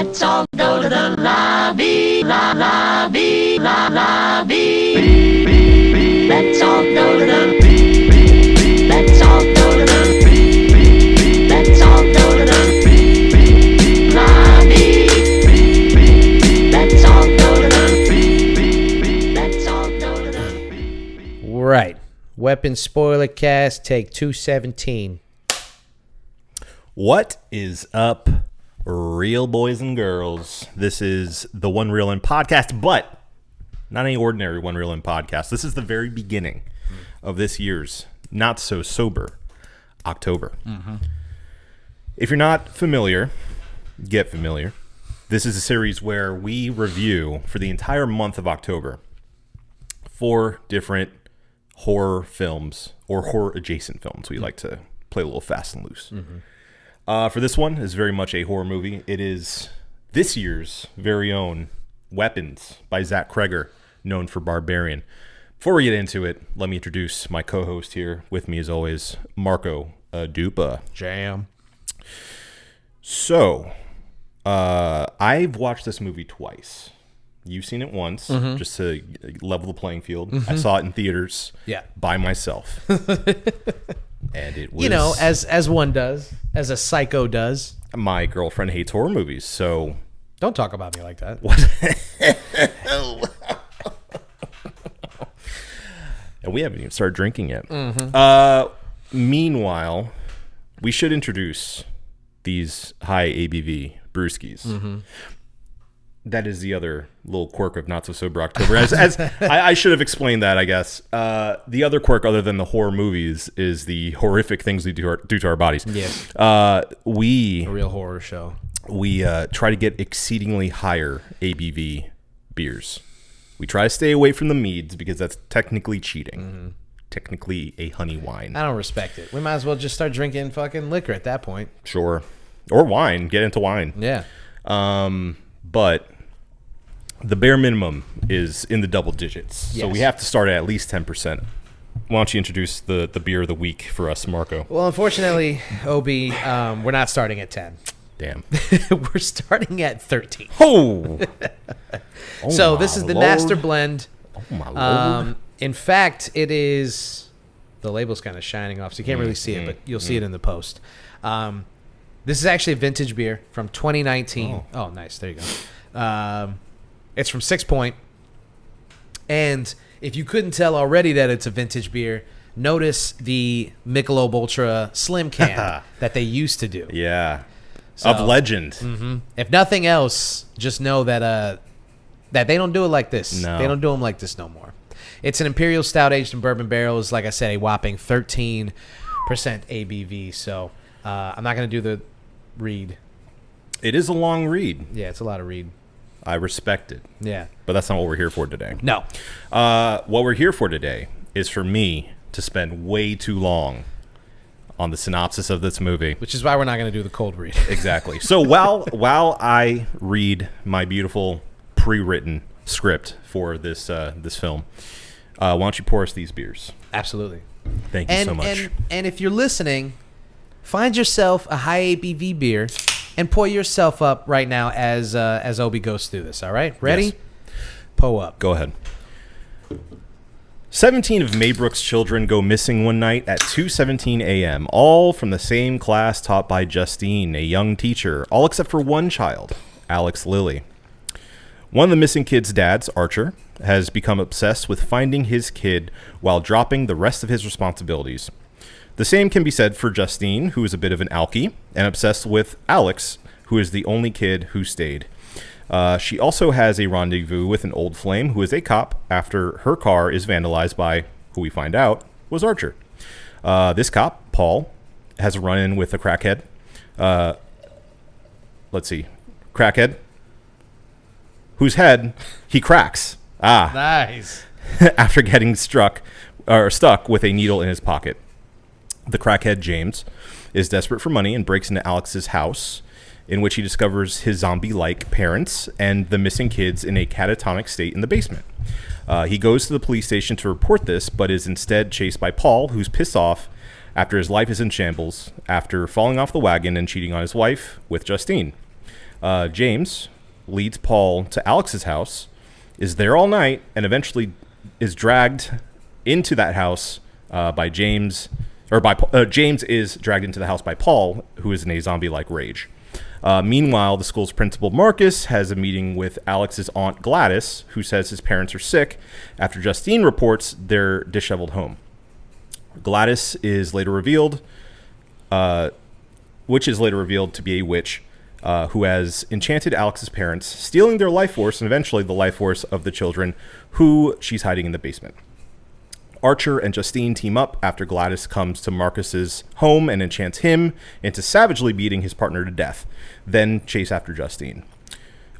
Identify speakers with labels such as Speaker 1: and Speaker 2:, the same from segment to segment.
Speaker 1: Let's all go to the lobby, lobby, lobby. Let's all go to the. Let's all go to the. Let's all go to the lobby. Let's all go to the. Let's all go to the.
Speaker 2: Right. Weapon SPOILERCAST, take 217.
Speaker 3: What is up, real boys and girls? This is the One Real In podcast, but not any ordinary One Real In podcast. This is the very beginning of this year's not so sober October. If you're not familiar, get familiar. This is a series where we review for the entire month of October 4 different horror films or horror adjacent films. We like to play a little fast and loose. For this one, is very much a horror movie. It is this year's very own Weapons by Cregger, known for Barbarian. Before we get into it, let me introduce my co-host here. With me, as always, Marco Dupa.
Speaker 2: Jam.
Speaker 3: So, I've watched this movie twice. You've seen it once, just to level the playing field. I saw it in theaters by myself. And it was...
Speaker 2: You know, as one does, as a psycho does.
Speaker 3: My girlfriend hates horror movies, so...
Speaker 2: Don't talk about me like that.
Speaker 3: What? And we haven't even started drinking yet. Meanwhile, we should introduce these high-ABV brewskis. That is the other little quirk of Not So Sober October. As I should have explained that, I guess. The other quirk, other than the horror movies, is the horrific things we do to our bodies.
Speaker 2: Yeah.
Speaker 3: A
Speaker 2: real horror show.
Speaker 3: We try to get exceedingly higher ABV beers. We try to stay away from the meads because that's technically cheating. Technically a honey wine.
Speaker 2: I don't respect it. We might as well just start drinking fucking liquor at that point.
Speaker 3: Sure. Or wine. Get into wine.
Speaker 2: Yeah.
Speaker 3: But the bare minimum is in the double digits.
Speaker 2: Yes.
Speaker 3: So we have to start at least 10%. Why don't you introduce the beer of the week for us, Marco?
Speaker 2: Well, unfortunately, Obi, we're not starting at 10.
Speaker 3: Damn.
Speaker 2: We're starting at 13.
Speaker 3: Oh!
Speaker 2: So this is the
Speaker 3: Lord.
Speaker 2: master blend.
Speaker 3: Oh, my Lord.
Speaker 2: In fact, it is... The label's kind of shining off, so you can't really see it, but you'll see it in the post. This is actually a vintage beer from 2019. Oh, nice. There you go. It's from Sixpoint. And if you couldn't tell already that it's a vintage beer, notice the Michelob Ultra Slim can that they used to do.
Speaker 3: Yeah.
Speaker 2: So,
Speaker 3: of legend.
Speaker 2: If nothing else, just know that that they don't do it like this.
Speaker 3: No.
Speaker 2: They don't do them like this no more. It's an Imperial Stout aged in bourbon barrels. Like I said, a whopping 13% ABV. So I'm not going to do the read.
Speaker 3: It is a long read.
Speaker 2: Yeah, it's a lot of read.
Speaker 3: I respect it.
Speaker 2: Yeah.
Speaker 3: But that's not what we're here for today.
Speaker 2: No.
Speaker 3: What we're here for today is for me to spend way too long on the synopsis of this movie.
Speaker 2: Which is why we're not going to do the cold read.
Speaker 3: Exactly. So while I read my beautiful pre-written script for this film, why don't you pour us these beers?
Speaker 2: Absolutely.
Speaker 3: Thank you so much.
Speaker 2: And if you're listening, find yourself a high ABV beer and pour yourself up right now as Obi goes through this. All right? Ready?
Speaker 3: Yes.
Speaker 2: Pour up.
Speaker 3: Go ahead. 17 of Maybrook's children go missing one night at 2:17 a.m., all from the same class taught by Justine, a young teacher, all except for one child, Alex Lilly. One of the missing kids' dads, Archer, has become obsessed with finding his kid while dropping the rest of his responsibilities. The same can be said for Justine, who is a bit of an alkie, and obsessed with Alex, who is the only kid who stayed. She also has a rendezvous with an old flame who is a cop after her car is vandalized by, who we find out, was Archer. This cop, Paul, has a run-in with a crackhead. Crackhead, whose head he cracks.
Speaker 2: Nice.
Speaker 3: After getting stuck with a needle in his pocket. The crackhead, James, is desperate for money and breaks into Alex's house, in which he discovers his zombie-like parents and the missing kids in a catatonic state in the basement. He goes to the police station to report this, but is instead chased by Paul, who's pissed off after his life is in shambles after falling off the wagon and cheating on his wife with Justine. James leads Paul to Alex's house, is there all night, and eventually is dragged into that house by James, or by James is dragged into the house by Paul, who is in a zombie-like rage. Meanwhile, the school's principal, Marcus, has a meeting with Alex's aunt, Gladys, who says his parents are sick after Justine reports their disheveled home. Gladys is later revealed, which is later revealed to be a witch who has enchanted Alex's parents, stealing their life force and eventually the life force of the children, who she's hiding in the basement. Archer and Justine team up after Gladys comes to Marcus's home and enchants him into savagely beating his partner to death, then chase after Justine.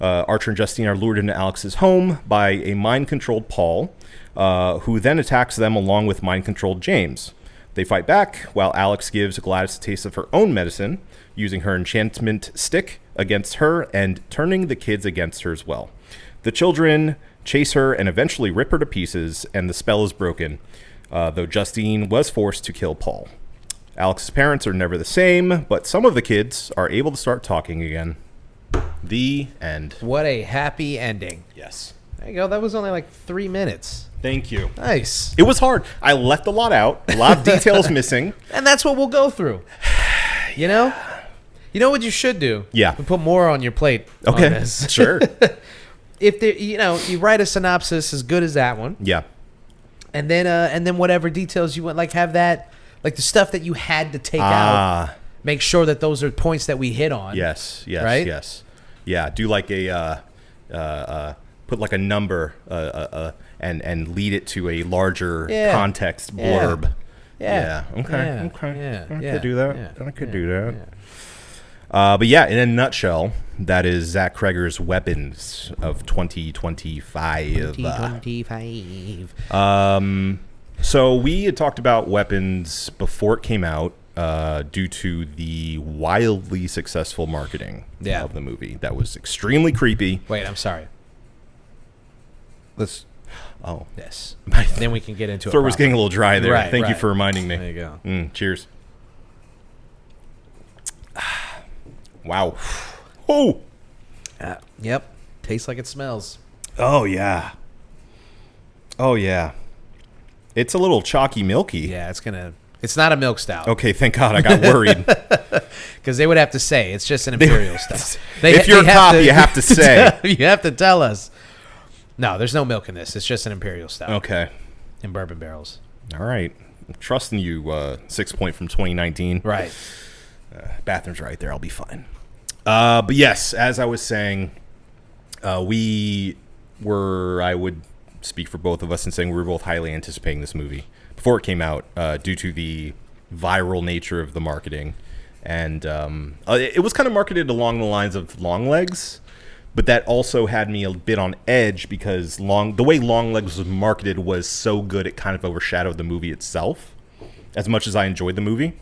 Speaker 3: Archer and Justine are lured into Alex's home by a mind-controlled Paul, who then attacks them along with mind-controlled James. They fight back while Alex gives Gladys a taste of her own medicine, using her enchantment stick against her and turning the kids against her as well. The children chase her and eventually rip her to pieces, and the spell is broken, though Justine was forced to kill Paul. Alex's parents are never the same, but some of the kids are able to start talking again. The end.
Speaker 2: What a happy ending.
Speaker 3: Yes.
Speaker 2: There you go. That was only like 3 minutes.
Speaker 3: Thank you.
Speaker 2: Nice.
Speaker 3: It was hard. I left a lot out. A lot of details missing.
Speaker 2: And that's what we'll go through. You know? You know what you should do?
Speaker 3: Yeah.
Speaker 2: Put more on your plate.
Speaker 3: Okay.
Speaker 2: On this.
Speaker 3: Sure.
Speaker 2: If there, you write a synopsis as good as that one.
Speaker 3: Yeah.
Speaker 2: And then whatever details you want, like have that, like the stuff that you had to take out. Make sure that those are points that we hit on.
Speaker 3: Yes.
Speaker 2: Right?
Speaker 3: Yes. Yeah. Do like a put like a number and lead it to a larger context blurb. Yeah. Okay.
Speaker 2: Yeah.
Speaker 3: I could do that.
Speaker 2: Yeah.
Speaker 3: I could do that. But yeah, in a nutshell, that is Zach Cregger's Weapons of 2025.
Speaker 2: 2025.
Speaker 3: So we had talked about Weapons before it came out due to the wildly successful marketing of the movie. That was extremely creepy.
Speaker 2: Wait, I'm sorry.
Speaker 3: Let's... Oh.
Speaker 2: Yes.
Speaker 3: My
Speaker 2: then we can get into it.
Speaker 3: throat was getting a little dry there.
Speaker 2: Right,
Speaker 3: Thank you for reminding me.
Speaker 2: There you go.
Speaker 3: Cheers. Wow. Oh.
Speaker 2: Yep. Tastes like it smells.
Speaker 3: Oh, yeah. Oh, yeah. It's a little chalky milky.
Speaker 2: Yeah, it's not a milk stout.
Speaker 3: Okay, thank God. I got worried.
Speaker 2: Because they would have to say it's just an Imperial stout.
Speaker 3: If you're a cop, you have to say.
Speaker 2: You have to tell us. No, there's no milk in this. It's just an Imperial stout.
Speaker 3: Okay.
Speaker 2: In bourbon barrels.
Speaker 3: All right. I'm trusting you, Sixpoint from 2019.
Speaker 2: Right.
Speaker 3: Bathroom's right there. I'll be fine. But yes, as I was saying, we were, I would speak for both of us in saying we were both highly anticipating this movie before it came out due to the viral nature of the marketing. And it was kind of marketed along the lines of Longlegs, but that also had me a bit on edge because the way Longlegs was marketed was so good it kind of overshadowed the movie itself. As much as I enjoyed the movie,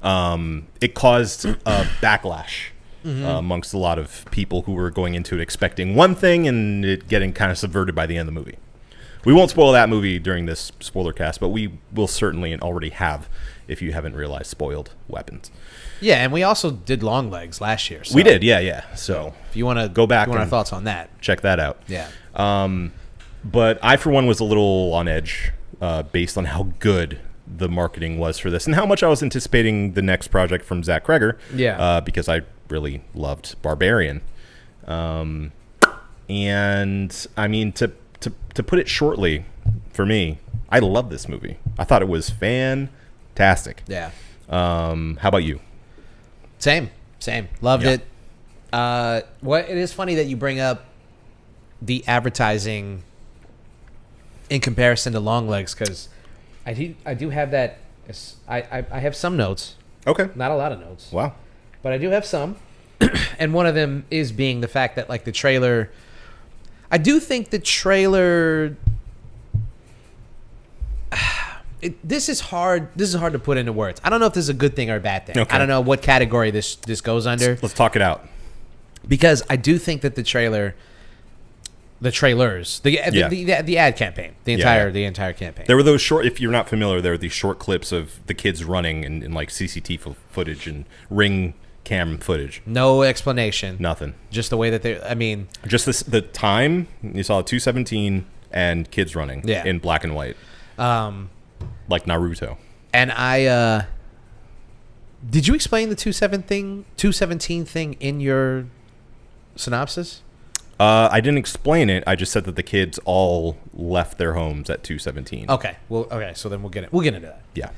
Speaker 3: it caused a backlash amongst a lot of people who were going into it expecting one thing and it getting kind of subverted by the end of the movie. We won't spoil that movie during this spoiler cast, but we will certainly and already have, if you haven't realized, spoiled Weapons.
Speaker 2: Yeah, and we also did Longlegs last year. So
Speaker 3: we did, yeah. So
Speaker 2: if you want to
Speaker 3: go back,
Speaker 2: if you want our thoughts on that,
Speaker 3: check that out.
Speaker 2: Yeah.
Speaker 3: But I, for one, was a little on edge based on how good the marketing was for this and how much I was anticipating the next project from Zach Cregger.
Speaker 2: Yeah.
Speaker 3: Because I really loved Barbarian. And I mean, to put it shortly, for me, I love this movie. I thought it was fantastic.
Speaker 2: Yeah.
Speaker 3: How about you?
Speaker 2: Same. Loved it. It is funny that you bring up the advertising in comparison to Longlegs because I do have that. I have some notes.
Speaker 3: Okay.
Speaker 2: Not a lot of notes.
Speaker 3: Wow.
Speaker 2: But I do have some. And one of them is being the fact that like the trailer. I do think the trailer. This is hard. This is hard to put into words. I don't know if this is a good thing or a bad thing.
Speaker 3: Okay.
Speaker 2: I don't know what category this goes under.
Speaker 3: Let's talk it out.
Speaker 2: Because I do think that the trailers, the ad campaign, the entire campaign.
Speaker 3: There were those short. If you're not familiar, there were these short clips of the kids running and like CCTV footage and ring cam footage.
Speaker 2: No explanation.
Speaker 3: Nothing.
Speaker 2: Just the way that they. I mean,
Speaker 3: Just the time you saw 2:17 and kids running
Speaker 2: Yeah.
Speaker 3: in black and white, like Naruto.
Speaker 2: and I. Did you explain the 217 thing in your synopsis?
Speaker 3: I didn't explain it. I just said that the kids all left their homes at 2:17.
Speaker 2: Okay. Well. Okay. So then we'll get into that.
Speaker 3: Yeah.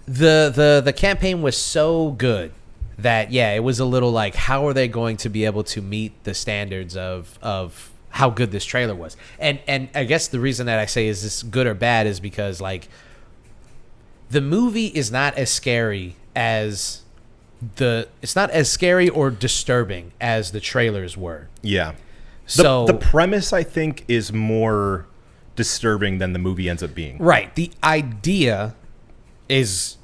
Speaker 2: The campaign was so good that it was a little like, how are they going to be able to meet the standards of how good this trailer was? And I guess the reason that I say is this good or bad is because like the movie is not as scary as it's not as scary or disturbing as the trailers were.
Speaker 3: Yeah.
Speaker 2: So
Speaker 3: the premise, I think, is more disturbing than the movie ends up being.
Speaker 2: right, the idea is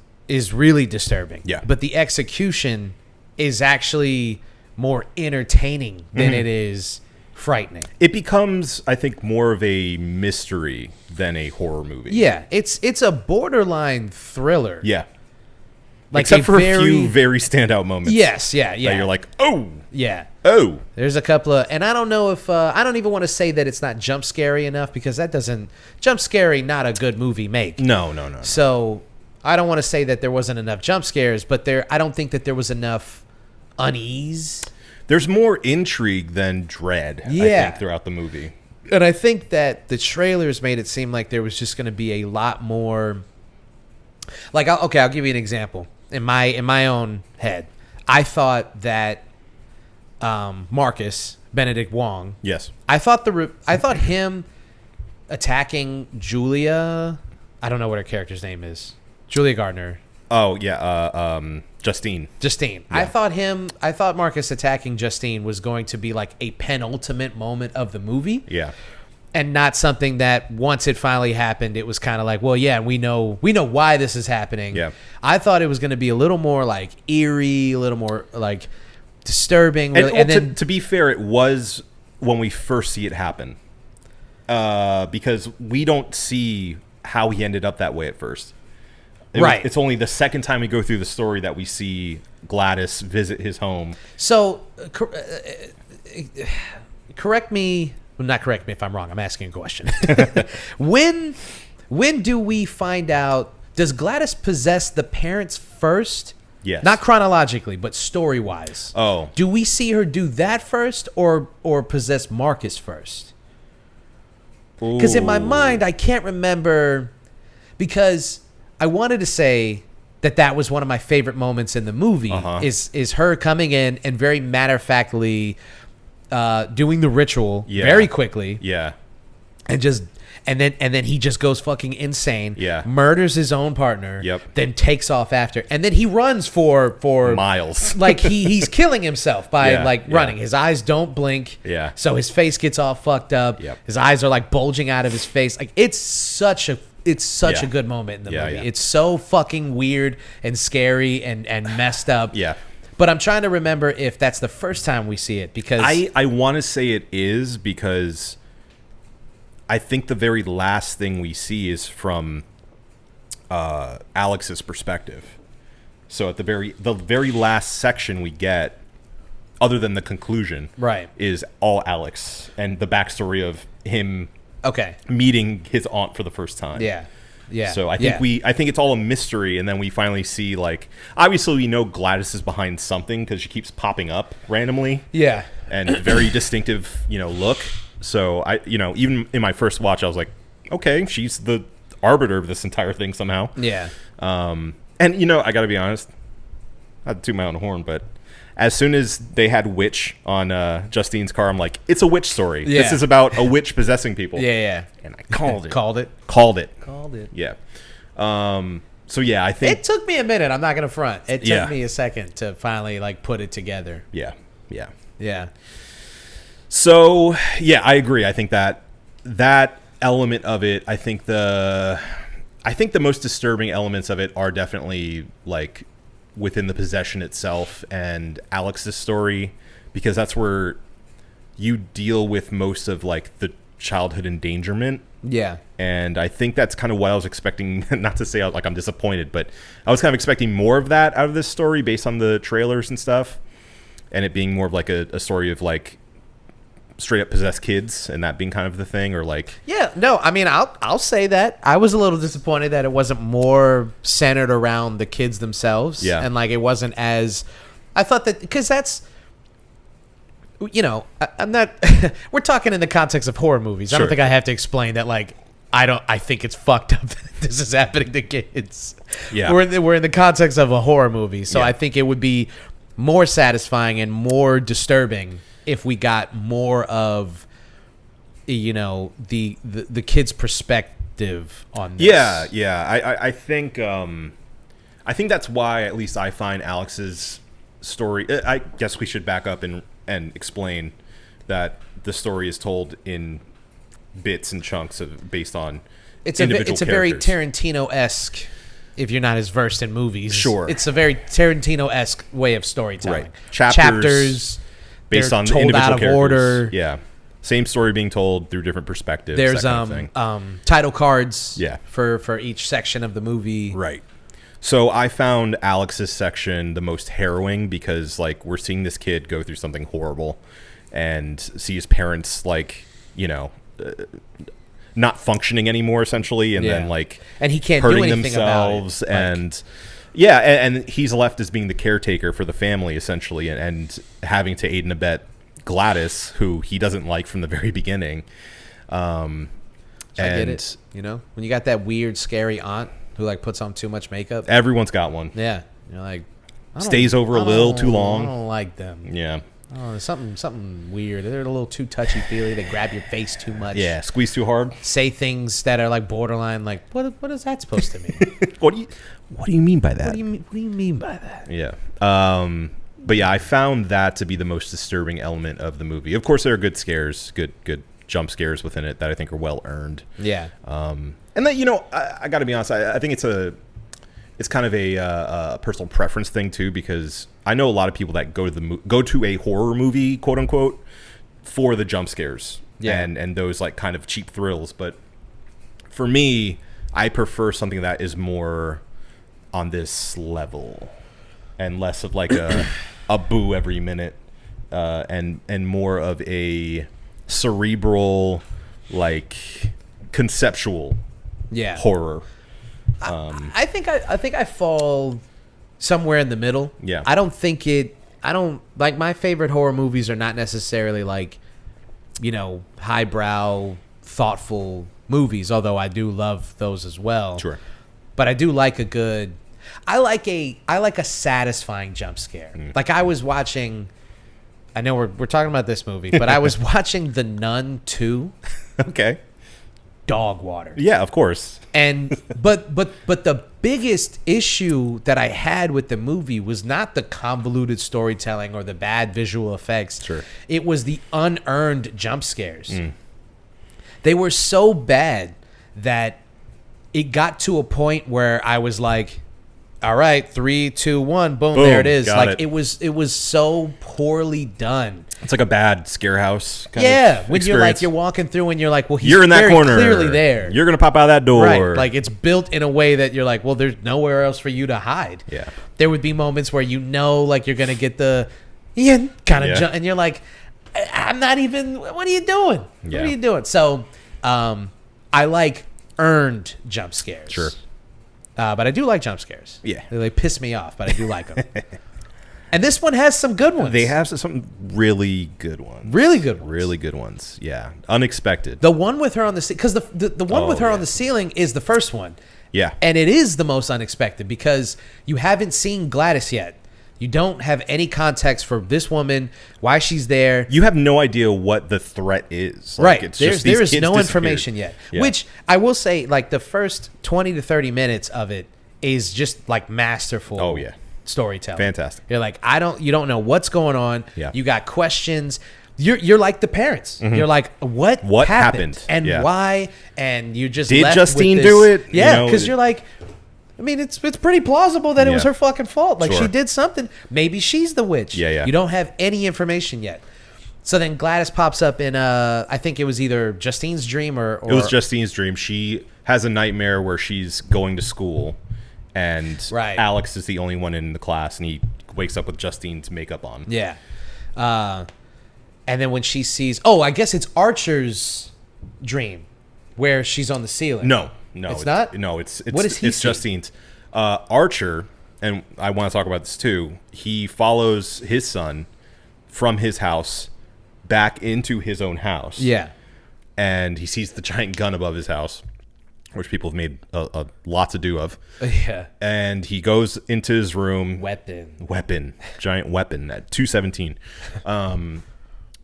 Speaker 2: really disturbing.
Speaker 3: Yeah.
Speaker 2: But the execution is actually more entertaining than it is frightening.
Speaker 3: It becomes, I think, more of a mystery than a horror movie.
Speaker 2: Yeah, it's a borderline thriller.
Speaker 3: Yeah.
Speaker 2: Like
Speaker 3: Except for a few very standout moments.
Speaker 2: Yes, yeah.
Speaker 3: That you're like, oh,
Speaker 2: yeah.
Speaker 3: oh.
Speaker 2: There's a couple of, and I don't know if I don't even want to say that it's not jump scary enough, because that doesn't jump scary. Not a good movie make.
Speaker 3: No.
Speaker 2: So I don't want to say that there wasn't enough jump scares, but I don't think that there was enough unease.
Speaker 3: There's more intrigue than dread, I think, throughout the movie.
Speaker 2: And I think that the trailers made it seem like there was just going to be a lot more. Like, I'll give you an example. In my own head, I thought that Marcus Benedict Wong.
Speaker 3: Yes.
Speaker 2: I thought him attacking Julia. I don't know what her character's name is. Julia Gardner.
Speaker 3: Oh, yeah. Justine.
Speaker 2: Justine.
Speaker 3: Yeah.
Speaker 2: I thought Marcus attacking Justine was going to be like a penultimate moment of the movie.
Speaker 3: Yeah.
Speaker 2: And not something that once it finally happened, it was kind of like, well, yeah, we know why this is happening.
Speaker 3: Yeah.
Speaker 2: I thought it was going to be a little more like eerie, a little more like disturbing. Really.
Speaker 3: And then, to be fair, it was when we first see it happen, because we don't see how he ended up that way at first.
Speaker 2: Right.
Speaker 3: It's only the second time we go through the story that we see Gladys visit his home.
Speaker 2: So, correct me. Well, not correct me if I'm wrong. I'm asking a question. When do we find out? Does Gladys possess the parents first?
Speaker 3: Yes.
Speaker 2: Not chronologically, but story wise.
Speaker 3: Oh.
Speaker 2: Do we see her do that first, or possess Marcus first? Because in my mind, I can't remember, because I wanted to say that was one of my favorite moments in the movie. Is her coming in and very matter-of-factly doing the ritual very quickly.
Speaker 3: Yeah.
Speaker 2: And then he just goes fucking insane.
Speaker 3: Yeah.
Speaker 2: Murders his own partner.
Speaker 3: Yep.
Speaker 2: Then takes off after. And then he runs for
Speaker 3: miles.
Speaker 2: Like he's killing himself by running. His eyes don't blink.
Speaker 3: Yeah.
Speaker 2: So his face gets all fucked up.
Speaker 3: Yep.
Speaker 2: His eyes are like bulging out of his face. Like it's such a good moment in the movie.
Speaker 3: Yeah.
Speaker 2: It's so fucking weird and scary and messed up.
Speaker 3: Yeah.
Speaker 2: But I'm trying to remember if that's the first time we see it, because
Speaker 3: I want to say it is, because I think the very last thing we see is from Alex's perspective. So at the very last section we get, other than the conclusion,
Speaker 2: right,
Speaker 3: is all Alex and the backstory of him meeting his aunt for the first time.
Speaker 2: Yeah. Yeah.
Speaker 3: So I think it's all a mystery, and then we finally see, like, obviously we know Gladys is behind something because she keeps popping up randomly.
Speaker 2: Yeah.
Speaker 3: And very distinctive, look. So I, even in my first watch, I was like, okay, she's the arbiter of this entire thing somehow.
Speaker 2: Yeah.
Speaker 3: And I got to be honest, not to toot my own horn, but as soon as they had witch on Justine's car, I'm like, it's a witch story.
Speaker 2: Yeah.
Speaker 3: This is about a witch possessing people.
Speaker 2: Yeah.
Speaker 3: And I called it.
Speaker 2: Called it.
Speaker 3: Yeah. So yeah, I think
Speaker 2: it took me a minute. I'm not gonna front. It took me a second to finally put it together.
Speaker 3: Yeah.
Speaker 2: So
Speaker 3: yeah, I agree. I think that element of it, I think the most disturbing elements of it are definitely like within the possession itself and Alex's story, because that's where you deal with most of like the childhood endangerment
Speaker 2: Yeah.
Speaker 3: And I think that's kind of what I was expecting. Not to say like I'm disappointed, but I was kind of expecting more of that out of this story based on the trailers and stuff, and it being more of like a story of like straight up possessed kids, and that being kind of the thing, or like
Speaker 2: I'll say that I was a little disappointed that it wasn't more centered around the kids themselves.
Speaker 3: Yeah.
Speaker 2: And like it wasn't as I thought that, because that's, I'm not we're talking in the context of horror movies. I don't
Speaker 3: Sure.
Speaker 2: think I have to explain that. Like I think it's fucked up that this is happening to kids.
Speaker 3: Yeah.
Speaker 2: We're in the context of a horror movie, so
Speaker 3: Yeah.
Speaker 2: I think it would be more satisfying and more disturbing if we got more of the kid's perspective on this.
Speaker 3: Yeah. I think that's why at least I find Alex's story. I guess we should back up and explain that the story is told in bits and chunks based on individual
Speaker 2: it's a very
Speaker 3: characters.
Speaker 2: Tarantino-esque, if you're not as versed in movies.
Speaker 3: Sure.
Speaker 2: It's a very Tarantino-esque way of storytelling.
Speaker 3: Right. Chapters based
Speaker 2: they're
Speaker 3: on
Speaker 2: told
Speaker 3: individual
Speaker 2: out of
Speaker 3: characters.
Speaker 2: order.
Speaker 3: Yeah. Same story being told through different perspectives.
Speaker 2: There's
Speaker 3: that kind of thing.
Speaker 2: title cards.
Speaker 3: Yeah.
Speaker 2: For each section of the movie.
Speaker 3: Right. So I found Alex's section the most harrowing because like we're seeing this kid go through something horrible and see his parents like, not functioning anymore essentially, and then like
Speaker 2: and he can't do
Speaker 3: hurting
Speaker 2: anything
Speaker 3: themselves
Speaker 2: about it.
Speaker 3: and he's left as being the caretaker for the family essentially, and having to aid and abet Gladys, who he doesn't like from the very beginning.
Speaker 2: I get it. When you got that weird, scary aunt who like puts on too much makeup.
Speaker 3: Everyone's got one.
Speaker 2: Yeah, you're like
Speaker 3: Stays over a little too long.
Speaker 2: I don't like them.
Speaker 3: Yeah.
Speaker 2: Oh, there's something weird. They're a little too touchy feely. They grab your face too much.
Speaker 3: Yeah. Squeeze too hard.
Speaker 2: Say things that are like borderline. Like what is that supposed to mean?
Speaker 3: What do you mean by that?
Speaker 2: What do you mean by that?
Speaker 3: Yeah. But yeah, I found that to be the most disturbing element of the movie. Of course, there are good scares, good jump scares within it that I think are well earned.
Speaker 2: Yeah.
Speaker 3: And then I got to be honest, I think it's kind of a personal preference thing too, because I know a lot of people that go to a horror movie, quote unquote, for the jump scares.
Speaker 2: Yeah.
Speaker 3: And those like kind of cheap thrills. But for me, I prefer something that is more on this level and less of like a boo every minute, and more of a cerebral, like conceptual horror.
Speaker 2: I think I fall somewhere in the middle.
Speaker 3: Yeah.
Speaker 2: I don't like my favorite horror movies are not necessarily like, highbrow, thoughtful movies, although I do love those as well.
Speaker 3: Sure.
Speaker 2: But I do like I like a satisfying jump scare. Like I was watching, I know we're talking about this movie, but I was watching The Nun 2.
Speaker 3: Okay.
Speaker 2: Dog water.
Speaker 3: Yeah, of course.
Speaker 2: And but the biggest issue that I had with the movie was not the convoluted storytelling or the bad visual effects.
Speaker 3: Sure.
Speaker 2: It was the unearned jump scares. They were so bad that it got to a point where I was like, all right, 3, 2, 1, boom, there it is.
Speaker 3: Got
Speaker 2: Like it was so poorly done.
Speaker 3: It's like a bad scare house kind of
Speaker 2: When
Speaker 3: experience.
Speaker 2: you're walking through and you're like, well, he's
Speaker 3: You're in that
Speaker 2: very
Speaker 3: corner.
Speaker 2: clearly there.
Speaker 3: You're going to pop out of that door.
Speaker 2: Right. Like it's built in a way that you're like, well, there's nowhere else for you to hide.
Speaker 3: Yeah.
Speaker 2: There would be moments where like you're going to get the kind of jump, and you're like, I'm not even, what are you doing?
Speaker 3: Yeah.
Speaker 2: What are you doing? So I like earned jump scares.
Speaker 3: Sure.
Speaker 2: But I do like jump scares.
Speaker 3: Yeah.
Speaker 2: They piss me off, but I do like them. And this one has some good ones.
Speaker 3: They have some really good ones.
Speaker 2: Really good ones.
Speaker 3: Really good ones. Yeah. Unexpected.
Speaker 2: The one with her on the because the one with her
Speaker 3: yeah.
Speaker 2: on the ceiling is the first one.
Speaker 3: Yeah.
Speaker 2: And it is the most unexpected because you haven't seen Gladys yet. You don't have any context for this woman, why she's there.
Speaker 3: You have no idea what the threat is. Like,
Speaker 2: Right.
Speaker 3: It's just these
Speaker 2: there is
Speaker 3: kids
Speaker 2: no
Speaker 3: disappeared.
Speaker 2: information yet.
Speaker 3: Yeah.
Speaker 2: Which I will say, like the first 20 to 30 minutes of it is just like masterful.
Speaker 3: Oh, yeah.
Speaker 2: Storytelling.
Speaker 3: Fantastic.
Speaker 2: You're like, you don't know what's going on.
Speaker 3: Yeah.
Speaker 2: You got questions. You're like the parents. You're like, what
Speaker 3: happened?
Speaker 2: and
Speaker 3: Yeah.
Speaker 2: why? And you just
Speaker 3: Did
Speaker 2: left
Speaker 3: Justine
Speaker 2: with this,
Speaker 3: do it?
Speaker 2: Yeah, because you're like, I mean, it's pretty plausible that it was
Speaker 3: Yeah.
Speaker 2: her fucking fault. Like
Speaker 3: Sure.
Speaker 2: she did something. Maybe she's the witch.
Speaker 3: Yeah, yeah.
Speaker 2: You don't have any information yet. So then Gladys pops up in I think it was either Justine's dream or
Speaker 3: it was Justine's dream. She has a nightmare where she's going to school, and Alex is the only one in the class, and he wakes up with Justine's makeup on.
Speaker 2: Yeah. And then when she sees, I guess it's Archer's dream, where she's on the ceiling.
Speaker 3: No,
Speaker 2: it's not.
Speaker 3: No, it's
Speaker 2: what is he?
Speaker 3: It's Justine's. Archer, and I want to talk about this too. He follows his son from his house back into his own house.
Speaker 2: Yeah.
Speaker 3: And he sees the giant gun above his house, which people have made a lot to do of.
Speaker 2: Yeah.
Speaker 3: And he goes into his room. Giant weapon at 217.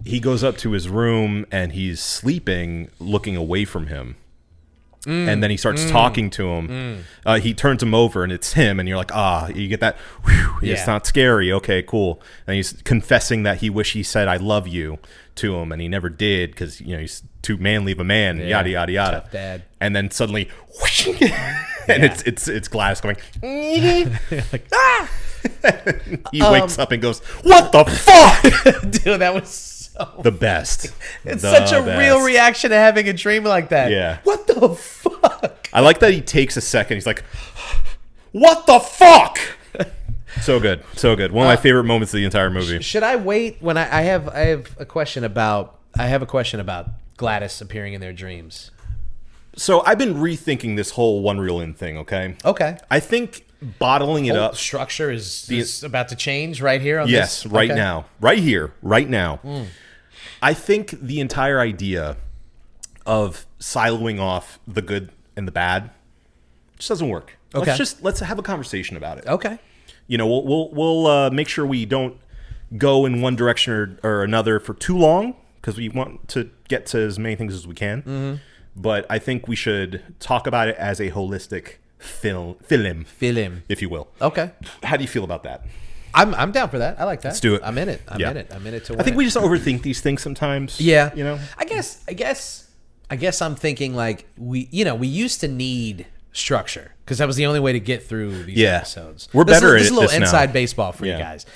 Speaker 3: He goes up to his room and he's sleeping, looking away from him. And then he starts talking to him. He turns him over and it's him. And you're like, you get that. Whew, it's not scary. Okay, cool. And he's confessing that he wished he said, "I love you" to him. And he never did because, he's too manly of a man. Yada, yada, yada.
Speaker 2: Tough dad.
Speaker 3: And then suddenly, whoosh, and it's Gladys going, like, ah! He wakes up and goes, "What the fuck?"
Speaker 2: Dude, that was
Speaker 3: the best.
Speaker 2: It's such a real reaction to having a dream like that.
Speaker 3: Yeah.
Speaker 2: What the fuck?
Speaker 3: I like that he takes a second. He's like, "What the fuck?" So good. So good. One of my favorite moments of the entire movie.
Speaker 2: Should I wait when I have a question about Gladys appearing in their dreams?
Speaker 3: So I've been rethinking this whole one reel in thing, okay?
Speaker 2: Okay.
Speaker 3: I think bottling it up.
Speaker 2: Structure is about to change right here on
Speaker 3: this? Yes, right now. Right here. Right now. I think the entire idea of siloing off the good and the bad just doesn't work.
Speaker 2: Okay.
Speaker 3: Let's have a conversation about it.
Speaker 2: Okay.
Speaker 3: We'll make sure we don't go in one direction or another for too long because we want to get to as many things as we can. Mm-hmm. But I think we should talk about it as a holistic film, if you will.
Speaker 2: Okay.
Speaker 3: How do you feel about that?
Speaker 2: I'm down for that. I like that.
Speaker 3: Let's do it.
Speaker 2: I'm in it. I'm in it to win.
Speaker 3: I think we just overthink these things sometimes.
Speaker 2: Yeah.
Speaker 3: I
Speaker 2: guess I'm thinking like we used to need structure because that was the only way to get through these episodes.
Speaker 3: We're better at
Speaker 2: this
Speaker 3: it.
Speaker 2: This is a little inside
Speaker 3: now.
Speaker 2: Baseball for you guys.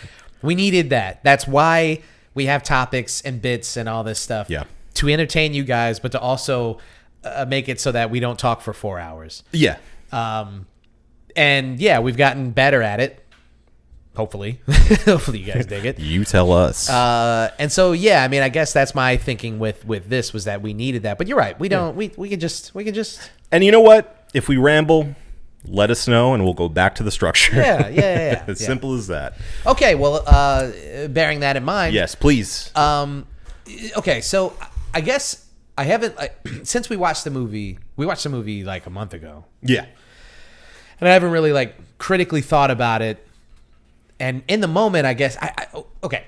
Speaker 2: We needed that. That's why we have topics and bits and all this stuff.
Speaker 3: Yeah.
Speaker 2: To entertain you guys, but to also make it so that we don't talk for 4 hours.
Speaker 3: Yeah.
Speaker 2: And we've gotten better at it. Hopefully. Hopefully you guys dig it.
Speaker 3: You tell us.
Speaker 2: And so I mean I guess that's my thinking with this was that we needed that. But you're right. We don't we can just
Speaker 3: And you know what? If we ramble, let us know and we'll go back to the structure.
Speaker 2: Yeah.
Speaker 3: As simple as that.
Speaker 2: Okay, well bearing that in mind.
Speaker 3: Yes, please.
Speaker 2: Okay, so I guess I haven't since we watched the movie like a month ago.
Speaker 3: Yeah.
Speaker 2: And I haven't really like critically thought about it. And in the moment, I guess okay.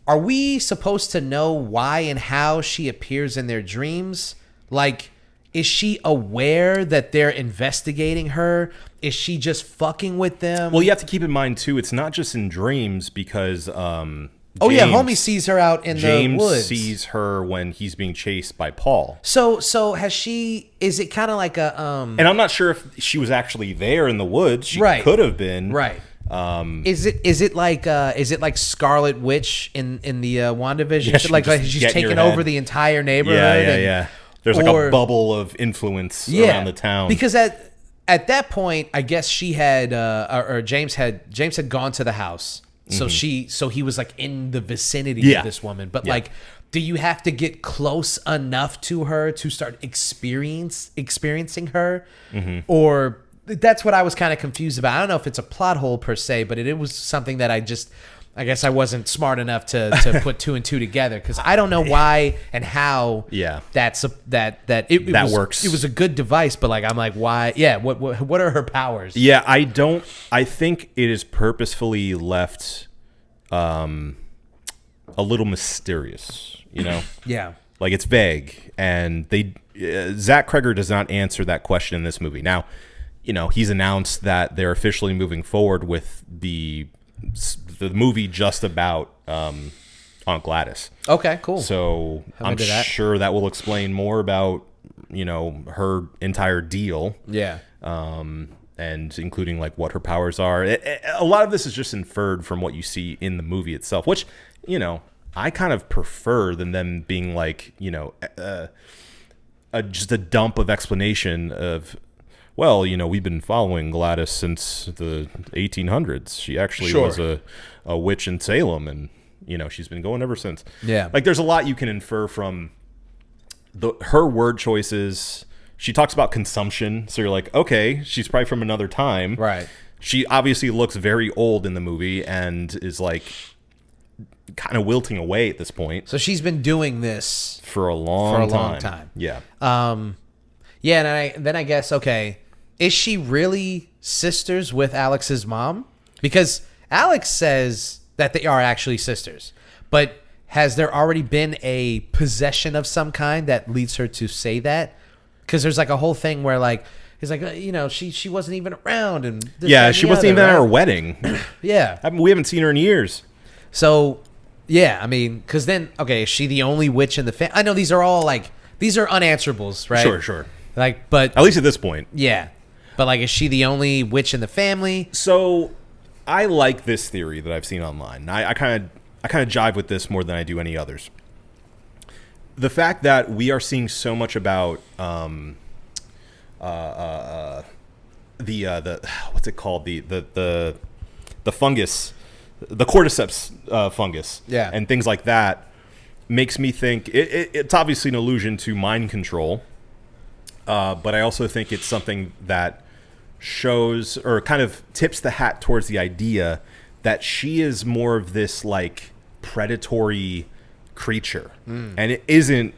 Speaker 2: Are we supposed to know why and how she appears in their dreams? Like, is she aware that they're investigating her? Is she just fucking with them?
Speaker 3: Well, you have to keep in mind too, it's not just in dreams because
Speaker 2: homie sees her out in the woods.
Speaker 3: James sees her when he's being chased by Paul.
Speaker 2: So has she? Is it kind of like a?
Speaker 3: And I'm not sure if she was actually there in the woods. She could have been.
Speaker 2: Right. Is it like Scarlet Witch in the WandaVision?
Speaker 3: Yeah,
Speaker 2: like she's taking over the entire neighborhood.
Speaker 3: Yeah. There's like a bubble of influence around the town.
Speaker 2: Because at that point, I guess she had or James had gone to the house. So he was like in the vicinity of this woman. But like, do you have to get close enough to her to start experiencing her? Mm-hmm. Or that's what I was kind of confused about. I don't know if it's a plot hole per se, but it was something that I guess I wasn't smart enough to put two and two together because I don't know why and how that works. It was a good device, but like I'm like, why? Yeah, what are her powers?
Speaker 3: Yeah, I think it is purposefully left a little mysterious,
Speaker 2: Yeah.
Speaker 3: Like it's vague, and Zach Cregger does not answer that question in this movie. Now, he's announced that they're officially moving forward with the movie just about Aunt Gladys.
Speaker 2: Okay, cool.
Speaker 3: So I'm sure that will explain more about her entire deal.
Speaker 2: Yeah.
Speaker 3: and including like what her powers are. A lot of this is just inferred from what you see in the movie itself, which, you know, I kind of prefer than them being like, you know, just a dump of explanation of, well, you know, we've been following Gladys since the 1800s. She actually was a witch in Salem, and, you know, she's been going ever since.
Speaker 2: Yeah.
Speaker 3: Like, there's a lot you can infer from her word choices. She talks about consumption, so you're like, okay, she's probably from another time.
Speaker 2: Right.
Speaker 3: She obviously looks very old in the movie and is like kind of wilting away at this point.
Speaker 2: So she's been doing this
Speaker 3: for a long
Speaker 2: time.
Speaker 3: Yeah.
Speaker 2: Yeah, and then I guess, okay, is she really sisters with Alex's mom? Because Alex says that they are actually sisters, but has there already been a possession of some kind that leads her to say that? Because there's like a whole thing where like he's like, you know, she wasn't even around, and this, that, and
Speaker 3: she
Speaker 2: the
Speaker 3: wasn't
Speaker 2: other,
Speaker 3: even
Speaker 2: right?
Speaker 3: at her wedding.
Speaker 2: Yeah,
Speaker 3: I mean, we haven't seen her in years.
Speaker 2: So yeah, I mean, because then okay, is she the only witch in the family? I know these are all like these are unanswerables, right?
Speaker 3: Sure.
Speaker 2: Like, but
Speaker 3: at least at this point,
Speaker 2: yeah. But like, is she the only witch in the family?
Speaker 3: So I like this theory that I've seen online. I kind of jive with this more than I do any others. The fact that we are seeing so much about the what's it called, the fungus, the cordyceps fungus,
Speaker 2: yeah,
Speaker 3: and things like that, makes me think it's obviously an allusion to mind control, but I also think it's something that shows or kind of tips the hat towards the idea that she is more of this like predatory creature, and it isn't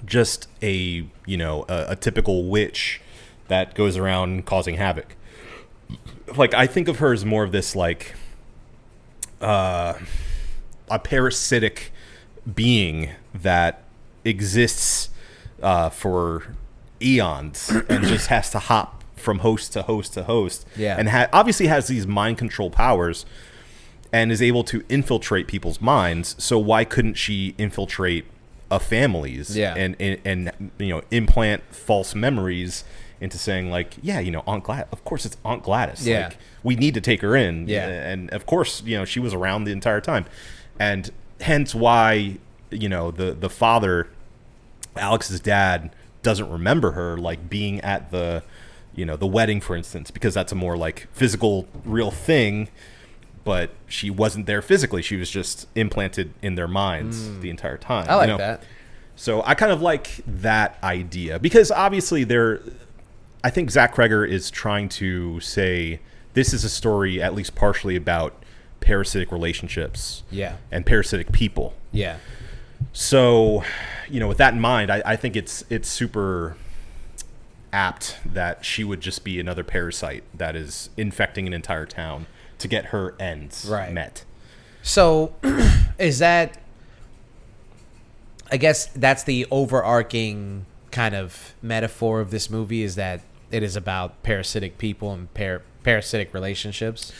Speaker 3: just a, you know, a typical witch that goes around causing havoc. Like, I think of her as more of this like a parasitic being that exists for eons and just has to hop from host to host to host, and obviously has these mind control powers and is able to infiltrate people's minds. So why couldn't she infiltrate a family's and you know, implant false memories into saying like, yeah, you know, Aunt Gladys, of course it's Aunt Gladys, like, we need to take her in, and of course, you know, she was around the entire time, and hence why, you know, the father, Alex's dad, doesn't remember her like being at the, you know, the wedding, for instance, because that's a more like physical, real thing, but she wasn't there physically. She was just implanted in their minds the entire time.
Speaker 2: I like that.
Speaker 3: So I kind of like that idea, because obviously I think Zach Cregger is trying to say this is a story at least partially about parasitic relationships, and parasitic people. Yeah. So, you know, with that in mind, I think it's super apt that she would just be another parasite that is infecting an entire town to get her ends met.
Speaker 2: So is that, I guess that's the overarching kind of metaphor of this movie, is that it is about parasitic people and parasitic relationships?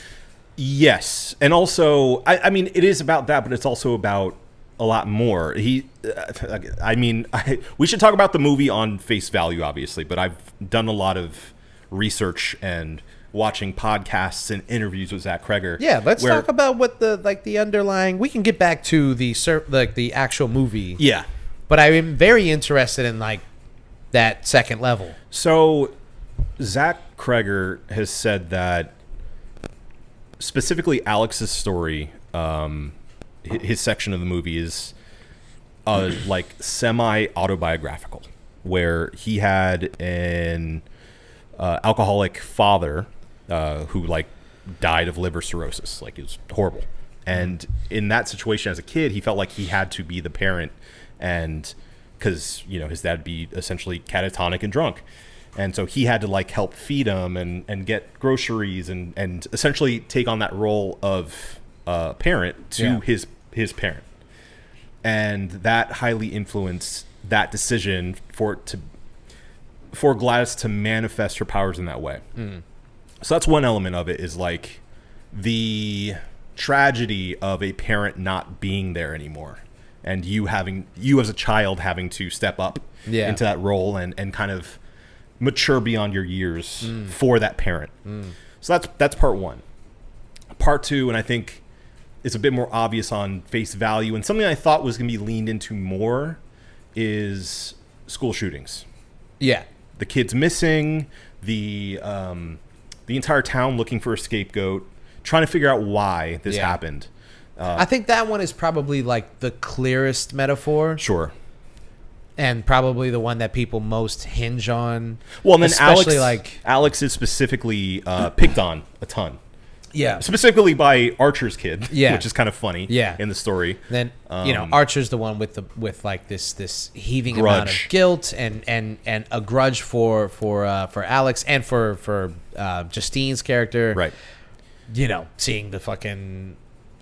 Speaker 3: Yes. And also, I mean, it is about that, but it's also about a lot more. We should talk about the movie on face value, obviously, but I've done a lot of research and watching podcasts and interviews with Zach Cregger.
Speaker 2: Yeah, let's talk about what the underlying. We can get back to the actual movie.
Speaker 3: Yeah,
Speaker 2: but I'm very interested in like that second level.
Speaker 3: So Zach Cregger has said that specifically Alex's story, his section of the movie is like semi-autobiographical, where he had an alcoholic father who like died of liver cirrhosis. Like, it was horrible. And in that situation as a kid, he felt like he had to be the parent, and because, you know, his dad would be essentially catatonic and drunk. And so he had to like help feed him and get groceries and essentially take on that role of parent to his parent. And that highly influenced that decision for Gladys to manifest her powers in that way. So that's one element of it, is like the tragedy of a parent not being there anymore, and you as a child having to step up into that role and kind of mature beyond your years for that parent. So that's part one. Part two, and I think it's a bit more obvious on face value, and something I thought was going to be leaned into more is school shootings.
Speaker 2: Yeah.
Speaker 3: The kids missing, the entire town looking for a scapegoat, trying to figure out why this happened.
Speaker 2: I think that one is probably like the clearest metaphor.
Speaker 3: Sure.
Speaker 2: And probably the one that people most hinge on.
Speaker 3: Well, and then
Speaker 2: especially
Speaker 3: Alex is specifically picked on a ton.
Speaker 2: Yeah.
Speaker 3: Specifically by Archer's kid,
Speaker 2: Yeah.
Speaker 3: which is kind of funny in the story.
Speaker 2: Then, Archer's the one with like this heaving amount of guilt and a grudge for Alex and for Justine's character.
Speaker 3: Right.
Speaker 2: Seeing the fucking